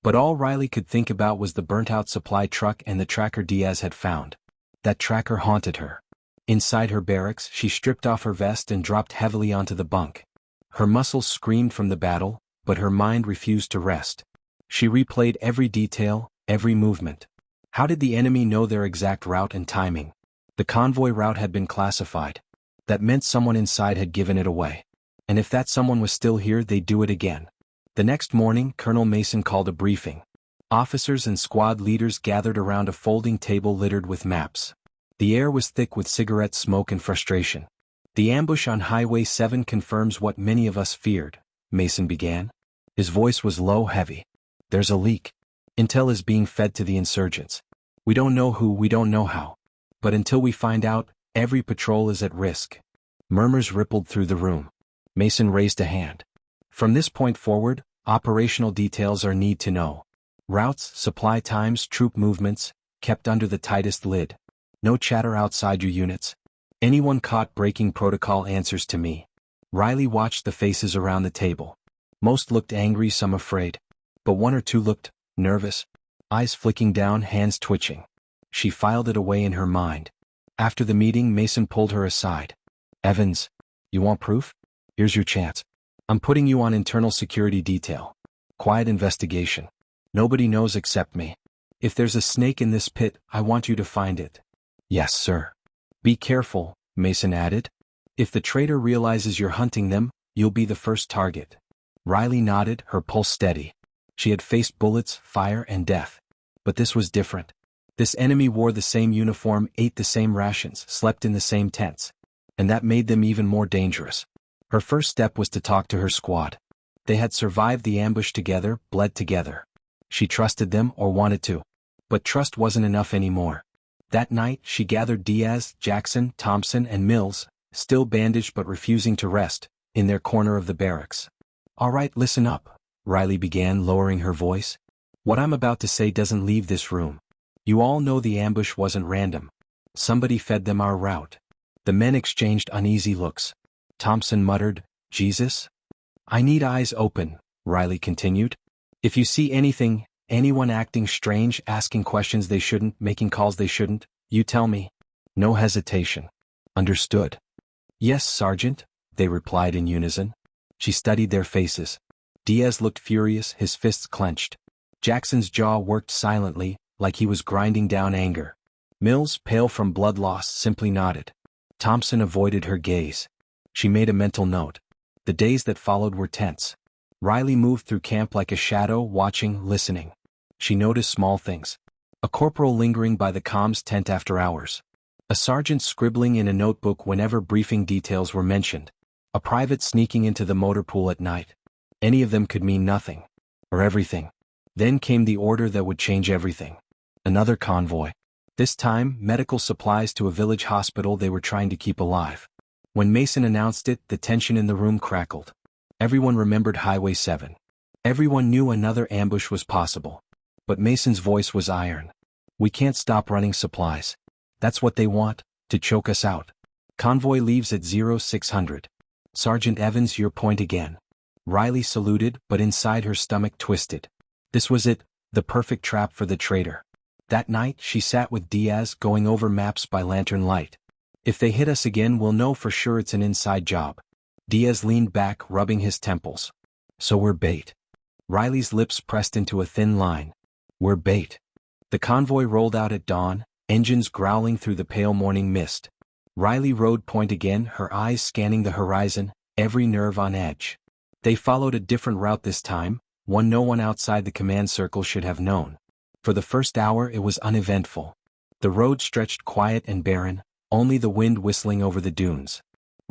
A: But all Riley could think about was the burnt-out supply truck and the tracker Diaz had found. That tracker haunted her. Inside her barracks, she stripped off her vest and dropped heavily onto the bunk. Her muscles screamed from the battle, but her mind refused to rest. She replayed every detail, every movement. How did the enemy know their exact route and timing? The convoy route had been classified. That meant someone inside had given it away. And if that someone was still here, they'd do it again. The next morning, Colonel Mason called a briefing. Officers and squad leaders gathered around a folding table littered with maps. The air was thick with cigarette smoke and frustration. "The ambush on Highway 7 confirms what many of us feared," Mason began. His voice was low, heavy. "There's a leak. Intel is being fed to the insurgents. We don't know who, we don't know how. But until we find out, every patrol is at risk." Murmurs rippled through the room. Mason raised a hand. "From this point forward, operational details are need to know. Routes, supply times, troop movements, kept under the tightest lid. No chatter outside your units. Anyone caught breaking protocol answers to me." Riley watched the faces around the table. Most looked angry, some afraid. But one or two looked nervous, eyes flicking down, hands twitching. She filed it away in her mind. After the meeting, Mason pulled her aside. "Evans, you want proof? Here's your chance. I'm putting you on internal security detail. Quiet investigation. Nobody knows except me. If there's a snake in this pit, I want you to find it." "Yes, sir." "Be careful," Mason added. "If the traitor realizes you're hunting them, you'll be the first target." Riley nodded, her pulse steady. She had faced bullets, fire, and death. But this was different. This enemy wore the same uniform, ate the same rations, slept in the same tents. And that made them even more dangerous. Her first step was to talk to her squad. They had survived the ambush together, bled together. She trusted them, or wanted to. But trust wasn't enough anymore. That night, she gathered Diaz, Jackson, Thompson, and Mills, still bandaged but refusing to rest, in their corner of the barracks. "All right, listen up," Riley began, lowering her voice. "What I'm about to say doesn't leave this room. You all know the ambush wasn't random. Somebody fed them our route." The men exchanged uneasy looks. Thompson muttered, "Jesus?" "I need eyes open," Riley continued. "If you see anything, anyone acting strange, asking questions they shouldn't, making calls they shouldn't, you tell me." No hesitation. "Understood." "Yes, Sergeant," they replied in unison. She studied their faces. Diaz looked furious, his fists clenched. Jackson's jaw worked silently, like he was grinding down anger. Mills, pale from blood loss, simply nodded. Thompson avoided her gaze. She made a mental note. The days that followed were tense. Riley moved through camp like a shadow, watching, listening. She noticed small things. A corporal lingering by the comms tent after hours. A sergeant scribbling in a notebook whenever briefing details were mentioned. A private sneaking into the motor pool at night. Any of them could mean nothing. Or everything. Then came the order that would change everything. Another convoy. This time, medical supplies to a village hospital they were trying to keep alive. When Mason announced it, the tension in the room crackled. Everyone remembered Highway 7. Everyone knew another ambush was possible. But Mason's voice was iron. "We can't stop running supplies. That's what they want, to choke us out. Convoy leaves at 0600. Sergeant Evans, your point again." Riley saluted, but inside her stomach twisted. This was it, the perfect trap for the traitor. That night, she sat with Diaz, going over maps by lantern light. "If they hit us again, we'll know for sure it's an inside job." Diaz leaned back, rubbing his temples. "So we're bait." Riley's lips pressed into a thin line. "We're bait." The convoy rolled out at dawn, engines growling through the pale morning mist. Riley rode point again, her eyes scanning the horizon, every nerve on edge. They followed a different route this time, one no one outside the command circle should have known. For the first hour it was uneventful. The road stretched quiet and barren, only the wind whistling over the dunes.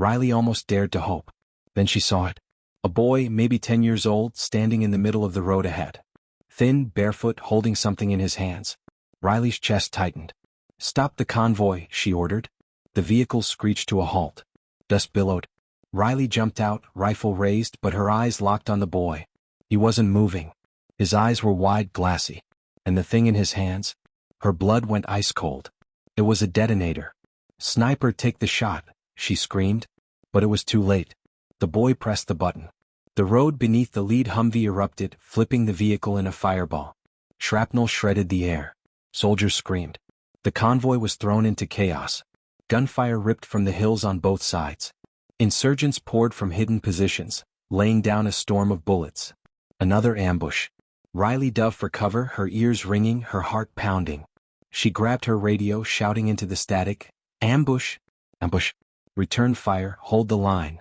A: Riley almost dared to hope. Then she saw it. A boy, maybe 10 years old, standing in the middle of the road ahead. Thin, barefoot, holding something in his hands. Riley's chest tightened. "Stop the convoy," she ordered. The vehicle screeched to a halt. Dust billowed. Riley jumped out, rifle raised, but her eyes locked on the boy. He wasn't moving. His eyes were wide, glassy. And the thing in his hands? Her blood went ice cold. It was a detonator. "Sniper, take the shot," she screamed. But it was too late. The boy pressed the button. The road beneath the lead Humvee erupted, flipping the vehicle in a fireball. Shrapnel shredded the air. Soldiers screamed. The convoy was thrown into chaos. Gunfire ripped from the hills on both sides. Insurgents poured from hidden positions, laying down a storm of bullets. Another ambush. Riley dove for cover, her ears ringing, her heart pounding. She grabbed her radio, shouting into the static, "Ambush! Ambush! Return fire, hold the line."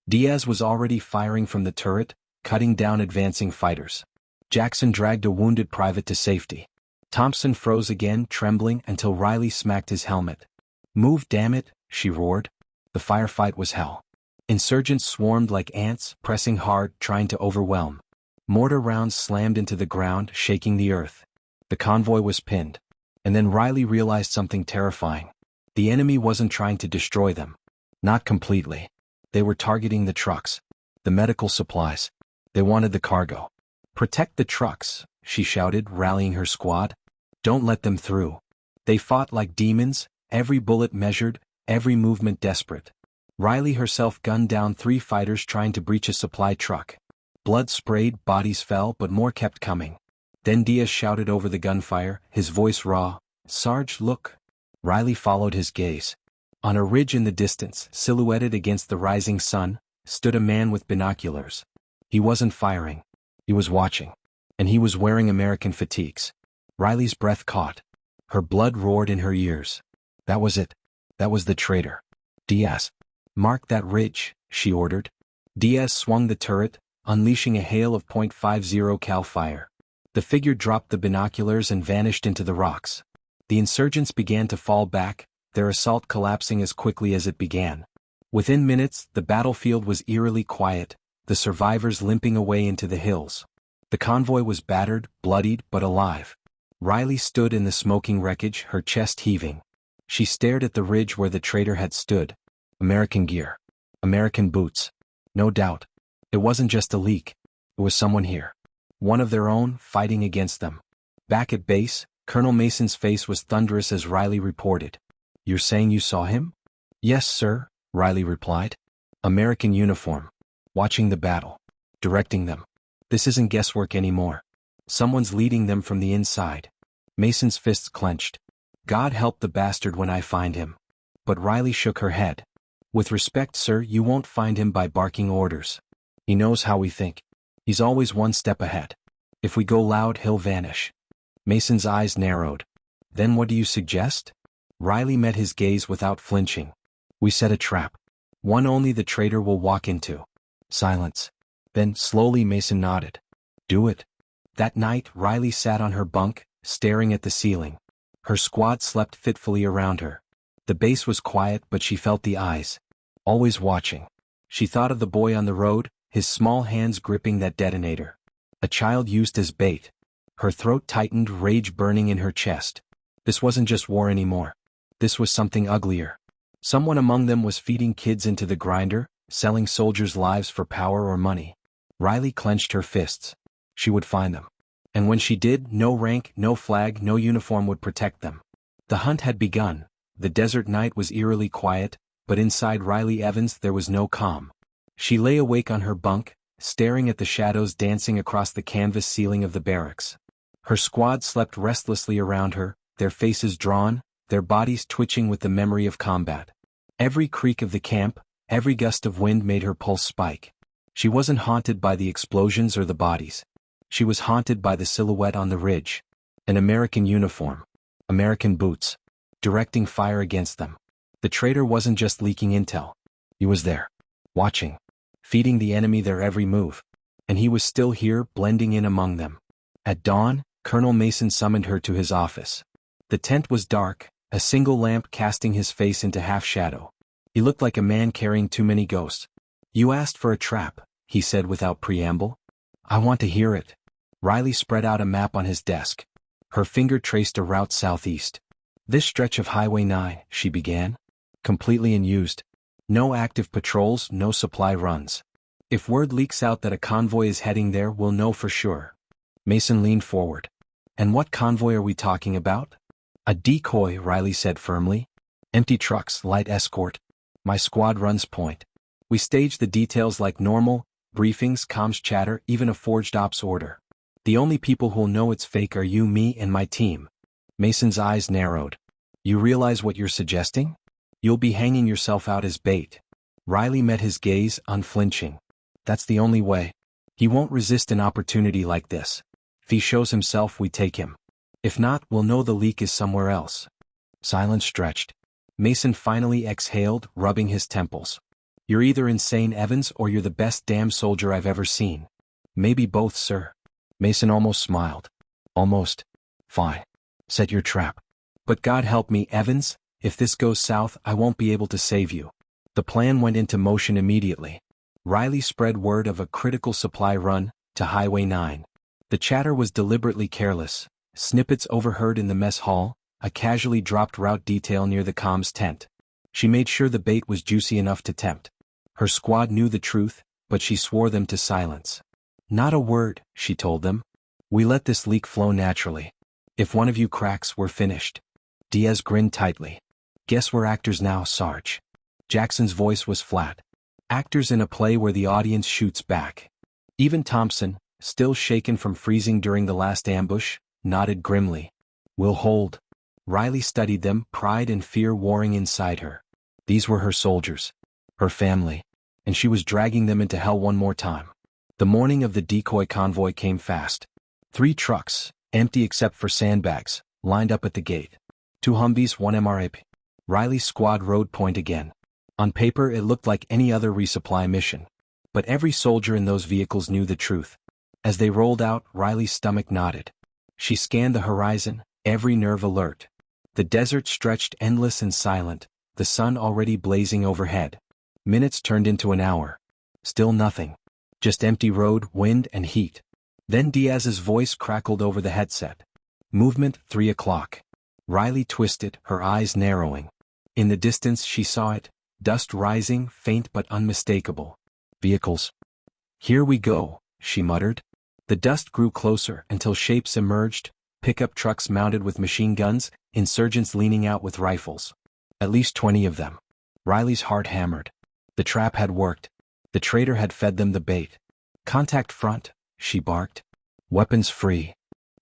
A: Diaz was already firing from the turret, cutting down advancing fighters. Jackson dragged a wounded private to safety. Thompson froze again, trembling, until Riley smacked his helmet. "Move, damn it," she roared. The firefight was hell. Insurgents swarmed like ants, pressing hard, trying to overwhelm. Mortar rounds slammed into the ground, shaking the earth. The convoy was pinned. And then Riley realized something terrifying. The enemy wasn't trying to destroy them. Not completely. They were targeting the trucks. The medical supplies. They wanted the cargo. "Protect the trucks," she shouted, rallying her squad. "Don't let them through." They fought like demons, every bullet measured, every movement desperate. Riley herself gunned down 3 fighters trying to breach a supply truck. Blood sprayed, bodies fell, but more kept coming. Then Diaz shouted over the gunfire, his voice raw, "Sarge, look." Riley followed his gaze. On a ridge in the distance, silhouetted against the rising sun, stood a man with binoculars. He wasn't firing. He was watching. And he was wearing American fatigues. Riley's breath caught. Her blood roared in her ears. That was it. That was the traitor. "Diaz. Mark that ridge," she ordered. Diaz swung the turret, unleashing a hail of .50 cal fire. The figure dropped the binoculars and vanished into the rocks. The insurgents began to fall back, their assault collapsing as quickly as it began. Within minutes, the battlefield was eerily quiet, the survivors limping away into the hills. The convoy was battered, bloodied, but alive. Riley stood in the smoking wreckage, her chest heaving. She stared at the ridge where the traitor had stood. American gear. American boots. No doubt. It wasn't just a leak. It was someone here. One of their own, fighting against them. Back at base, Colonel Mason's face was thunderous as Riley reported. "You're saying you saw him?" "Yes, sir," Riley replied. "American uniform. Watching the battle. Directing them. This isn't guesswork anymore. Someone's leading them from the inside." Mason's fists clenched. "God help the bastard when I find him." But Riley shook her head. "With respect, sir, you won't find him by barking orders. He knows how we think. He's always one step ahead. If we go loud, he'll vanish." Mason's eyes narrowed. "Then what do you suggest?" Riley met his gaze without flinching. "We set a trap. One only the traitor will walk into." Silence. Then, slowly, Mason nodded. "Do it." That night, Riley sat on her bunk, staring at the ceiling. Her squad slept fitfully around her. The base was quiet, but she felt the eyes. Always watching. She thought of the boy on the road, his small hands gripping that detonator. A child used as bait. Her throat tightened, rage burning in her chest. This wasn't just war anymore. This was something uglier. Someone among them was feeding kids into the grinder, selling soldiers' lives for power or money. Riley clenched her fists. She would find them. And when she did, no rank, no flag, no uniform would protect them. The hunt had begun. The desert night was eerily quiet, but inside Riley Evans there was no calm. She lay awake on her bunk, staring at the shadows dancing across the canvas ceiling of the barracks. Her squad slept restlessly around her, their faces drawn, their bodies twitching with the memory of combat. Every creak of the camp, every gust of wind made her pulse spike. She wasn't haunted by the explosions or the bodies. She was haunted by the silhouette on the ridge. An American uniform. American boots. Directing fire against them. The traitor wasn't just leaking intel. He was there. Watching. Feeding the enemy their every move. And he was still here, blending in among them. At dawn, Colonel Mason summoned her to his office. The tent was dark, a single lamp casting his face into half shadow. He looked like a man carrying too many ghosts. "You asked for a trap," he said without preamble. "I want to hear it." Riley spread out a map on his desk. Her finger traced a route southeast. "This stretch of Highway 9, she began. "Completely unused. No active patrols, no supply runs. If word leaks out that a convoy is heading there, we'll know for sure." Mason leaned forward. "And what convoy are we talking about?" "A decoy," Riley said firmly. "Empty trucks, light escort. My squad runs point. We stage the details like normal, briefings, comms chatter, even a forged ops order. The only people who'll know it's fake are you, me, and my team." Mason's eyes narrowed. "You realize what you're suggesting? You'll be hanging yourself out as bait." Riley met his gaze, unflinching. "That's the only way. He won't resist an opportunity like this. If he shows himself, we take him. If not, we'll know the leak is somewhere else." Silence stretched. Mason finally exhaled, rubbing his temples. "You're either insane, Evans, or you're the best damn soldier I've ever seen." "Maybe both, sir." Mason almost smiled. "Almost. Fine. Set your trap. But God help me, Evans, if this goes south, I won't be able to save you." The plan went into motion immediately. Riley spread word of a critical supply run to Highway 9. The chatter was deliberately careless. Snippets overheard in the mess hall, a casually dropped route detail near the comms tent. She made sure the bait was juicy enough to tempt. Her squad knew the truth, but she swore them to silence. "Not a word," she told them. "We let this leak flow naturally. If one of you cracks, we're finished." Diaz grinned tightly. "Guess we're actors now, Sarge." Jackson's voice was flat. "Actors in a play where the audience shoots back." Even Thompson, still shaken from freezing during the last ambush, nodded grimly. "We'll hold." Riley studied them, pride and fear warring inside her. These were her soldiers. Her family. And she was dragging them into hell one more time. The morning of the decoy convoy came fast. 3 trucks, empty except for sandbags, lined up at the gate. 2 Humvees, 1 MRAP. Riley's squad rode point again. On paper it looked like any other resupply mission. But every soldier in those vehicles knew the truth. As they rolled out, Riley's stomach knotted. She scanned the horizon, every nerve alert. The desert stretched endless and silent, the sun already blazing overhead. Minutes turned into an hour. Still nothing. Just empty road, wind, and heat. Then Diaz's voice crackled over the headset. "Movement, 3 o'clock." Riley twisted, her eyes narrowing. In the distance she saw it, dust rising, faint but unmistakable. "Vehicles." "Here we go," she muttered. The dust grew closer until shapes emerged, pickup trucks mounted with machine guns, insurgents leaning out with rifles. At least 20 of them. Riley's heart hammered. The trap had worked. The traitor had fed them the bait. "Contact front," she barked. "Weapons free."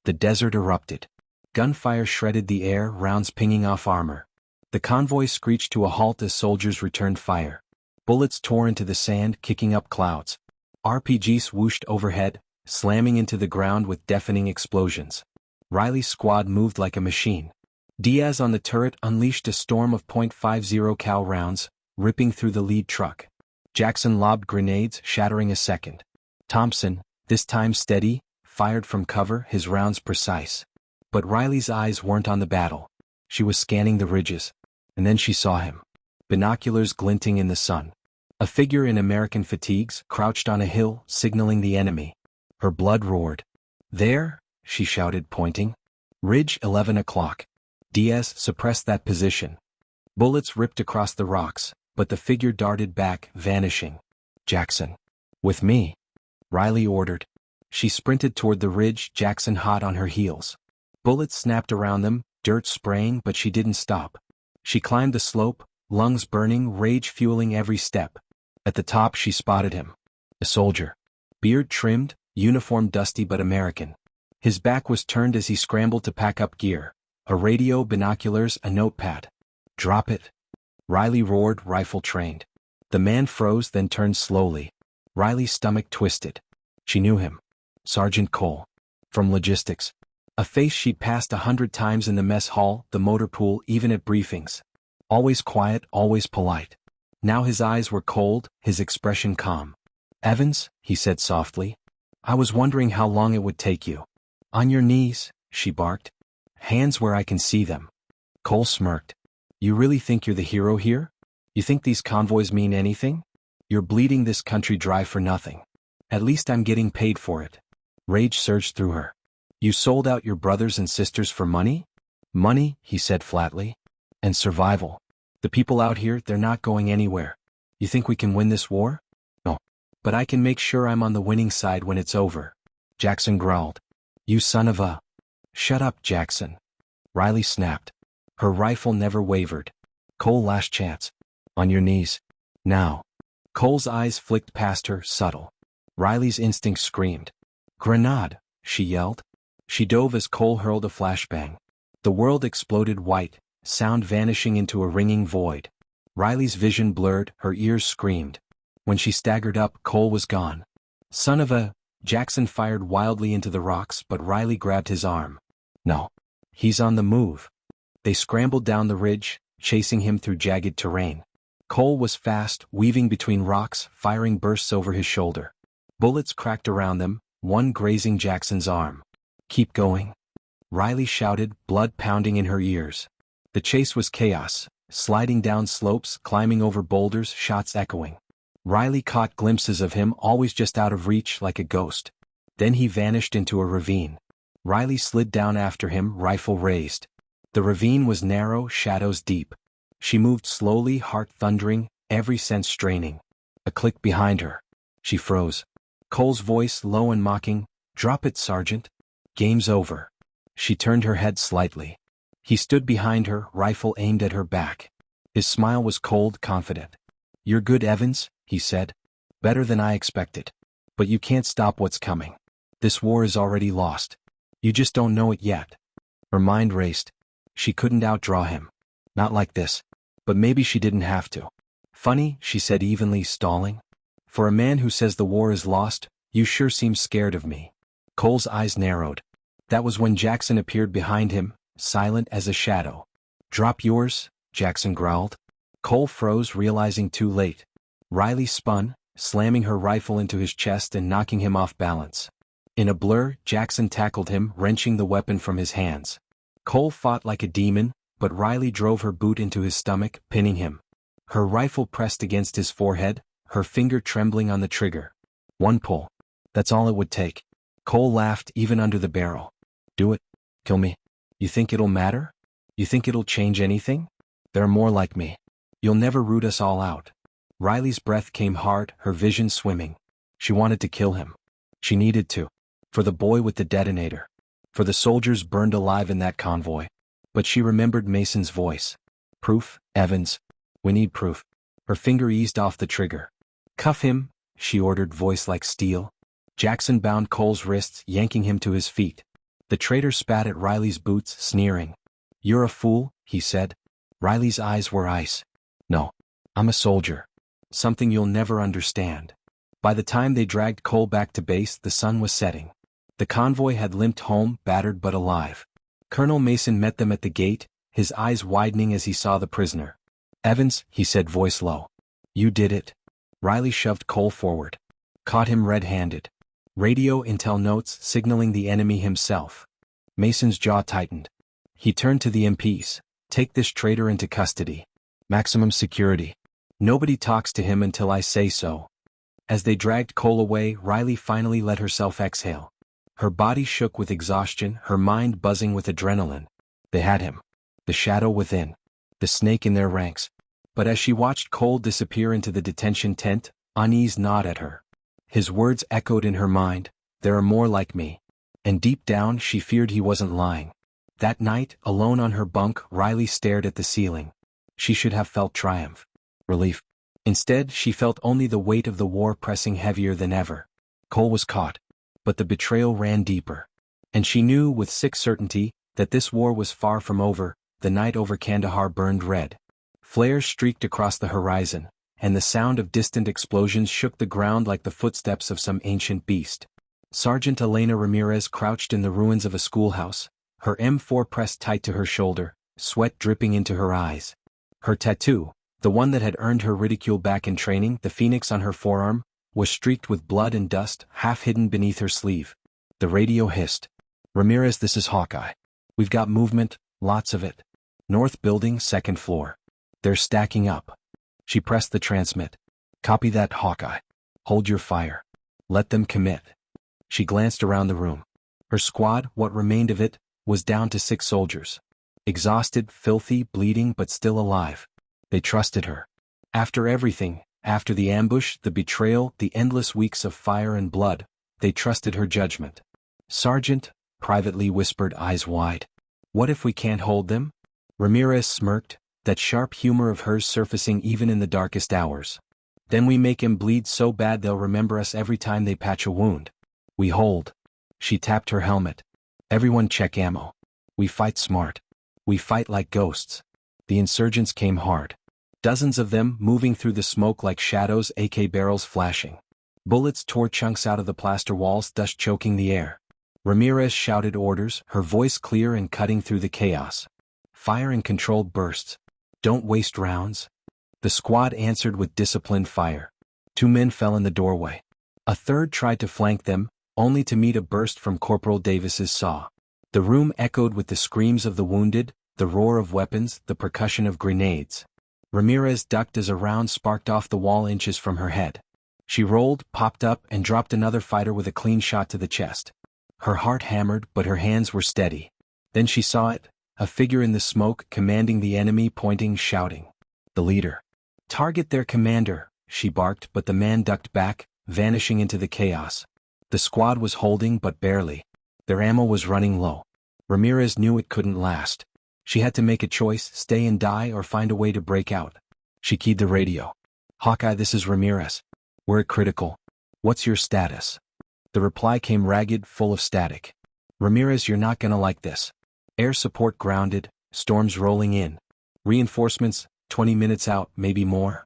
A: The desert erupted. Gunfire shredded the air, rounds pinging off armor. The convoy screeched to a halt as soldiers returned fire. Bullets tore into the sand, kicking up clouds. RPGs whooshed overhead, slamming into the ground with deafening explosions. Riley's squad moved like a machine. Diaz on the turret unleashed a storm of .50 cal rounds, ripping through the lead truck. Jackson lobbed grenades, shattering a second. Thompson, this time steady, fired from cover, his rounds precise. But Riley's eyes weren't on the battle. She was scanning the ridges. And then she saw him. Binoculars glinting in the sun. A figure in American fatigues, crouched on a hill, signaling the enemy. Her blood roared. "There," she shouted, pointing. "Ridge, 11 o'clock. Diaz suppressed that position. Bullets ripped across the rocks, but the figure darted back, vanishing. "Jackson. With me," Riley ordered. She sprinted toward the ridge, Jackson hot on her heels. Bullets snapped around them, dirt spraying, but she didn't stop. She climbed the slope, lungs burning, rage fueling every step. At the top she spotted him. A soldier. Beard trimmed, uniform dusty but American. His back was turned as he scrambled to pack up gear. A radio, binoculars, a notepad. "Drop it." Riley roared, rifle trained. The man froze, then turned slowly. Riley's stomach twisted. She knew him. Sergeant Cole. From logistics. A face she'd passed 100 times in the mess hall, the motor pool, even at briefings. Always quiet, always polite. Now his eyes were cold, his expression calm. "Evans," he said softly. "I was wondering how long it would take you." "On your knees," she barked. "Hands where I can see them." Cole smirked. "You really think you're the hero here? You You think these convoys mean anything? You're bleeding this country dry for nothing. At least I'm getting paid for it. Rage surged through her. You sold out your brothers and sisters for money? Money, he said flatly. And survival. The people out here, they're not going anywhere. You think we can win this war? No. But I can make sure I'm on the winning side when it's over. Jackson growled. You son of a... Shut up, Jackson. Riley snapped. Her rifle never wavered. Cole, last chance. On your knees. Now. Cole's eyes flicked past her, subtle. Riley's instinct screamed. Grenade, she yelled. She dove as Cole hurled a flashbang. The world exploded white, sound vanishing into a ringing void. Riley's vision blurred, her ears screamed. When she staggered up, Cole was gone. Son of a... Jackson fired wildly into the rocks, but Riley grabbed his arm. No. He's on the move. They scrambled down the ridge, chasing him through jagged terrain. Cole was fast, weaving between rocks, firing bursts over his shoulder. Bullets cracked around them, one grazing Jackson's arm. Keep going. Riley shouted, blood pounding in her ears. The chase was chaos, sliding down slopes, climbing over boulders, shots echoing. Riley caught glimpses of him, always just out of reach like a ghost. Then he vanished into a ravine. Riley slid down after him, rifle raised. The ravine was narrow, shadows deep. She moved slowly, heart thundering, every sense straining. A click behind her. She froze. Cole's voice, low and mocking, "Drop it, Sergeant. Game's over." She turned her head slightly. He stood behind her, rifle aimed at her back. His smile was cold, confident. "You're good, Evans," he said. "Better than I expected. But you can't stop what's coming. This war is already lost. You just don't know it yet." Her mind raced. She couldn't outdraw him. Not like this. But maybe she didn't have to. "Funny," she said evenly, stalling. "For a man who says the war is lost, you sure seem scared of me." Cole's eyes narrowed. That was when Jackson appeared behind him, silent as a shadow. "Drop yours," Jackson growled. Cole froze, realizing too late. Riley spun, slamming her rifle into his chest and knocking him off balance. In a blur, Jackson tackled him, wrenching the weapon from his hands. Cole fought like a demon, but Riley drove her boot into his stomach, pinning him. Her rifle pressed against his forehead, her finger trembling on the trigger. One pull. That's all it would take. Cole laughed, even under the barrel. "Do it. Kill me. You think it'll matter? You think it'll change anything? There are more like me. You'll never root us all out." Riley's breath came hard, her vision swimming. She wanted to kill him. She needed to. For the boy with the detonator. For the soldiers burned alive in that convoy. But she remembered Mason's voice. "Proof, Evans. We need proof." Her finger eased off the trigger. "Cuff him," she ordered, voice like steel. Jackson bound Cole's wrists, yanking him to his feet. The traitor spat at Riley's boots, sneering. "You're a fool," he said. Riley's eyes were ice. "No. I'm a soldier. Something you'll never understand." By the time they dragged Cole back to base, the sun was setting. The convoy had limped home, battered but alive. Colonel Mason met them at the gate, his eyes widening as he saw the prisoner. "Evans," he said, voice low. "You did it." Riley shoved Cole forward. Caught him red-handed. Radio intel notes signaling the enemy himself. Mason's jaw tightened. He turned to the MPs. "Take this traitor into custody. Maximum security. Nobody talks to him until I say so." As they dragged Cole away, Riley finally let herself exhale. Her body shook with exhaustion, her mind buzzing with adrenaline. They had him. The shadow within. The snake in their ranks. But as she watched Cole disappear into the detention tent, unease gnawed at her. His words echoed in her mind, "There are more like me." And deep down she feared he wasn't lying. That night, alone on her bunk, Riley stared at the ceiling. She should have felt triumph. Relief. Instead, she felt only the weight of the war pressing heavier than ever. Cole was caught. But the betrayal ran deeper. And she knew with sick certainty that this war was far from over. The night over Kandahar burned red. Flares streaked across the horizon, and the sound of distant explosions shook the ground like the footsteps of some ancient beast. Sergeant Elena Ramirez crouched in the ruins of a schoolhouse, her M4 pressed tight to her shoulder, sweat dripping into her eyes. Her tattoo, the one that had earned her ridicule back in training, the phoenix on her forearm, was streaked with blood and dust, half hidden beneath her sleeve. The radio hissed. "Ramirez, this is Hawkeye. We've got movement, lots of it. North building, second floor. They're stacking up." She pressed the transmit. Copy that, Hawkeye. Hold your fire. Let them commit. She glanced around the room. Her squad, what remained of it, was down to 6 soldiers. Exhausted, filthy, bleeding, but still alive. They trusted her. After everything, after the ambush, the betrayal, the endless weeks of fire and blood, they trusted her judgment. Sergeant, privately whispered, eyes wide. What if we can't hold them? Ramirez smirked, that sharp humor of hers surfacing even in the darkest hours. Then we make him bleed so bad they'll remember us every time they patch a wound. We hold. She tapped her helmet. Everyone check ammo. We fight smart. We fight like ghosts. The insurgents came hard. Dozens of them moving through the smoke like shadows, AK barrels flashing. Bullets tore chunks out of the plaster walls, dust choking the air. Ramirez shouted orders, her voice clear and cutting through the chaos. Fire in controlled bursts. Don't waste rounds. The squad answered with disciplined fire. 2 men fell in the doorway. A third tried to flank them, only to meet a burst from Corporal Davis's saw. The room echoed with the screams of the wounded, the roar of weapons, the percussion of grenades. Ramirez ducked as a round sparked off the wall inches from her head. She rolled, popped up, and dropped another fighter with a clean shot to the chest. Her heart hammered, but her hands were steady. Then she saw it, a figure in the smoke, commanding the enemy, pointing, shouting. The leader. Target their commander, she barked, but the man ducked back, vanishing into the chaos. The squad was holding, but barely. Their ammo was running low. Ramirez knew it couldn't last. She had to make a choice, stay and die or find a way to break out. She keyed the radio. Hawkeye, this is Ramirez. We're at critical. What's your status? The reply came ragged, full of static. Ramirez, you're not gonna like this. Air support grounded, storms rolling in. Reinforcements, 20 minutes out, maybe more.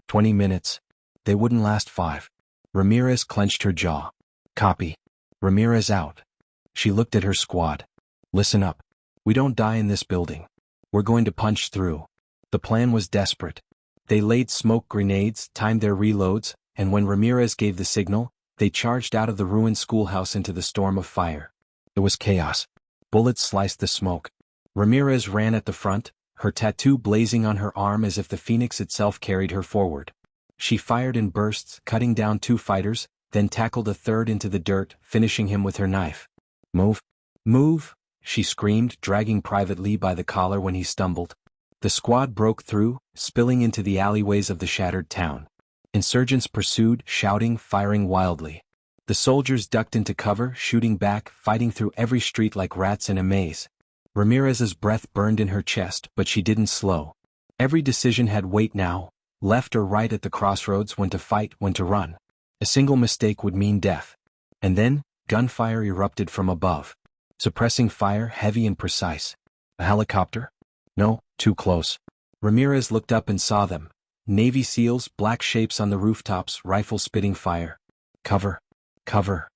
A: 20 minutes. They wouldn't last 5. Ramirez clenched her jaw. Copy. Ramirez out. She looked at her squad. Listen up. We don't die in this building. We're going to punch through. The plan was desperate. They laid smoke grenades, timed their reloads, and when Ramirez gave the signal, they charged out of the ruined schoolhouse into the storm of fire. It was chaos. Bullets sliced the smoke. Ramirez ran at the front, her tattoo blazing on her arm as if the phoenix itself carried her forward. She fired in bursts, cutting down 2 fighters, then tackled a third into the dirt, finishing him with her knife. Move. Move, she screamed, dragging Private Lee by the collar when he stumbled. The squad broke through, spilling into the alleyways of the shattered town. Insurgents pursued, shouting, firing wildly. The soldiers ducked into cover, shooting back, fighting through every street like rats in a maze. Ramirez's breath burned in her chest, but she didn't slow. Every decision had weight now, left or right at the crossroads, when to fight, when to run. A single mistake would mean death. And then, gunfire erupted from above. Suppressing fire, heavy and precise. A helicopter? No, too close. Ramirez looked up and saw them. Navy SEALs, black shapes on the rooftops, rifles spitting fire. Cover. Cover.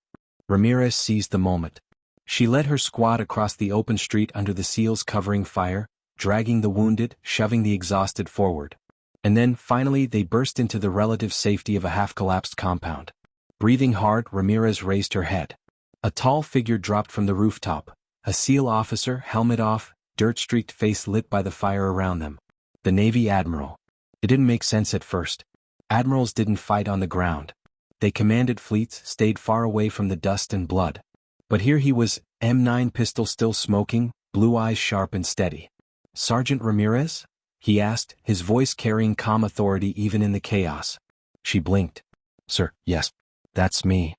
A: Ramirez seized the moment. She led her squad across the open street under the SEALs covering fire, dragging the wounded, shoving the exhausted forward. And then, finally, they burst into the relative safety of a half-collapsed compound. Breathing hard, Ramirez raised her head. A tall figure dropped from the rooftop, a SEAL officer, helmet off, dirt-streaked face lit by the fire around them. The Navy Admiral. It didn't make sense at first. Admirals didn't fight on the ground. They commanded fleets, stayed far away from the dust and blood. But here he was, M9 pistol still smoking, blue eyes sharp and steady. Sergeant Ramirez? He asked, his voice carrying calm authority even in the chaos. She blinked. Sir, yes. That's me.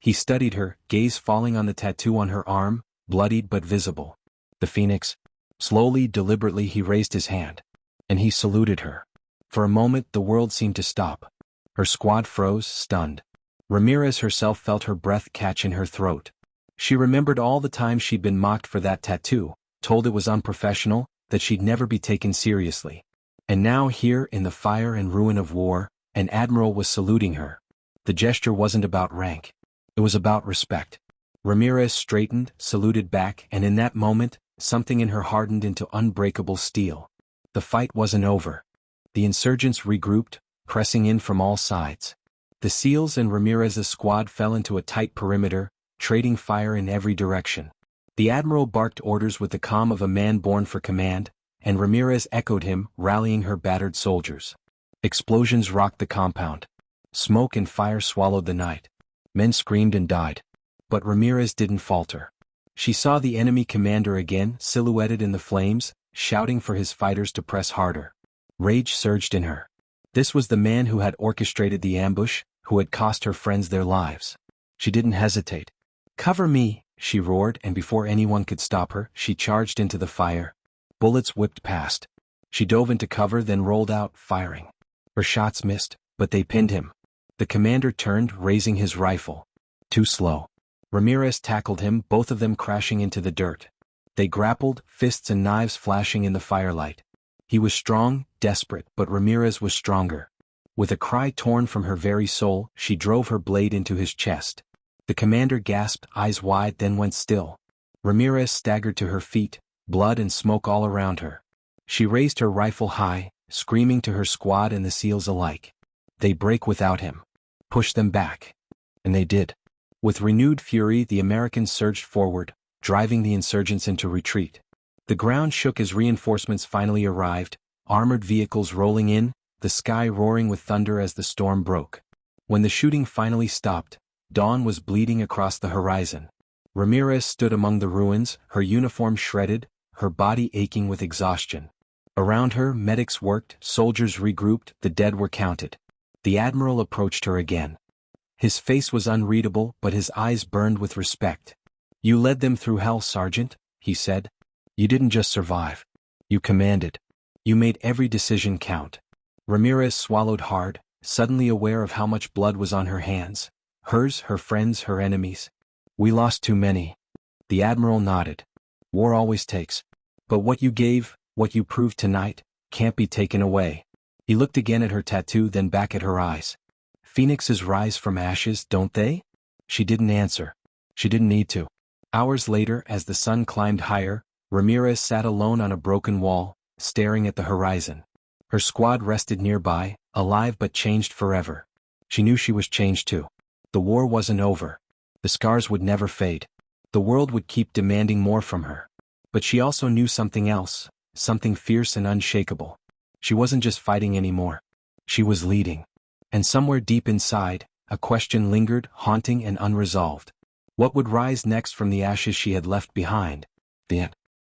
A: He studied her, gaze falling on the tattoo on her arm, bloodied but visible. The Phoenix. Slowly, deliberately he raised his hand. And he saluted her. For a moment the world seemed to stop. Her squad froze, stunned. Ramirez herself felt her breath catch in her throat. She remembered all the times she'd been mocked for that tattoo, told it was unprofessional, that she'd never be taken seriously. And now here, in the fire and ruin of war, an admiral was saluting her. The gesture wasn't about rank. It was about respect. Ramirez straightened, saluted back, and in that moment, something in her hardened into unbreakable steel. The fight wasn't over. The insurgents regrouped, pressing in from all sides. The SEALs and Ramirez's squad fell into a tight perimeter, trading fire in every direction. The Admiral barked orders with the calm of a man born for command, and Ramirez echoed him, rallying her battered soldiers. Explosions rocked the compound. Smoke and fire swallowed the night. Men screamed and died. But Ramirez didn't falter. She saw the enemy commander again, silhouetted in the flames, shouting for his fighters to press harder. Rage surged in her. This was the man who had orchestrated the ambush, who had cost her friends their lives. She didn't hesitate. "Cover me," she roared, and before anyone could stop her, she charged into the fire. Bullets whipped past. She dove into cover, then rolled out, firing. Her shots missed, but they pinned him. The commander turned, raising his rifle. Too slow. Ramirez tackled him, both of them crashing into the dirt. They grappled, fists and knives flashing in the firelight. He was strong, desperate, but Ramirez was stronger. With a cry torn from her very soul, she drove her blade into his chest. The commander gasped, eyes wide, then went still. Ramirez staggered to her feet, blood and smoke all around her. She raised her rifle high, screaming to her squad and the SEALs alike. "They break without him. Push them back." And they did. With renewed fury, the Americans surged forward, driving the insurgents into retreat. The ground shook as reinforcements finally arrived, armored vehicles rolling in, the sky roaring with thunder as the storm broke. When the shooting finally stopped, dawn was bleeding across the horizon. Ramirez stood among the ruins, her uniform shredded, her body aching with exhaustion. Around her, medics worked, soldiers regrouped, the dead were counted. The Admiral approached her again. His face was unreadable, but his eyes burned with respect. "You led them through hell, Sergeant," he said. "You didn't just survive. You commanded. You made every decision count." Ramirez swallowed hard, suddenly aware of how much blood was on her hands. Hers, her friends, her enemies. "We lost too many." The Admiral nodded. "War always takes. But what you gave, what you proved tonight, can't be taken away." He looked again at her tattoo, then back at her eyes. "Phoenixes rise from ashes, don't they?" She didn't answer. She didn't need to. Hours later, as the sun climbed higher, Ramirez sat alone on a broken wall, staring at the horizon. Her squad rested nearby, alive but changed forever. She knew she was changed too. The war wasn't over. The scars would never fade. The world would keep demanding more from her. But she also knew something else, something fierce and unshakable. She wasn't just fighting anymore. She was leading. And somewhere deep inside, a question lingered, haunting and unresolved. What would rise next from the ashes she had left behind? The end.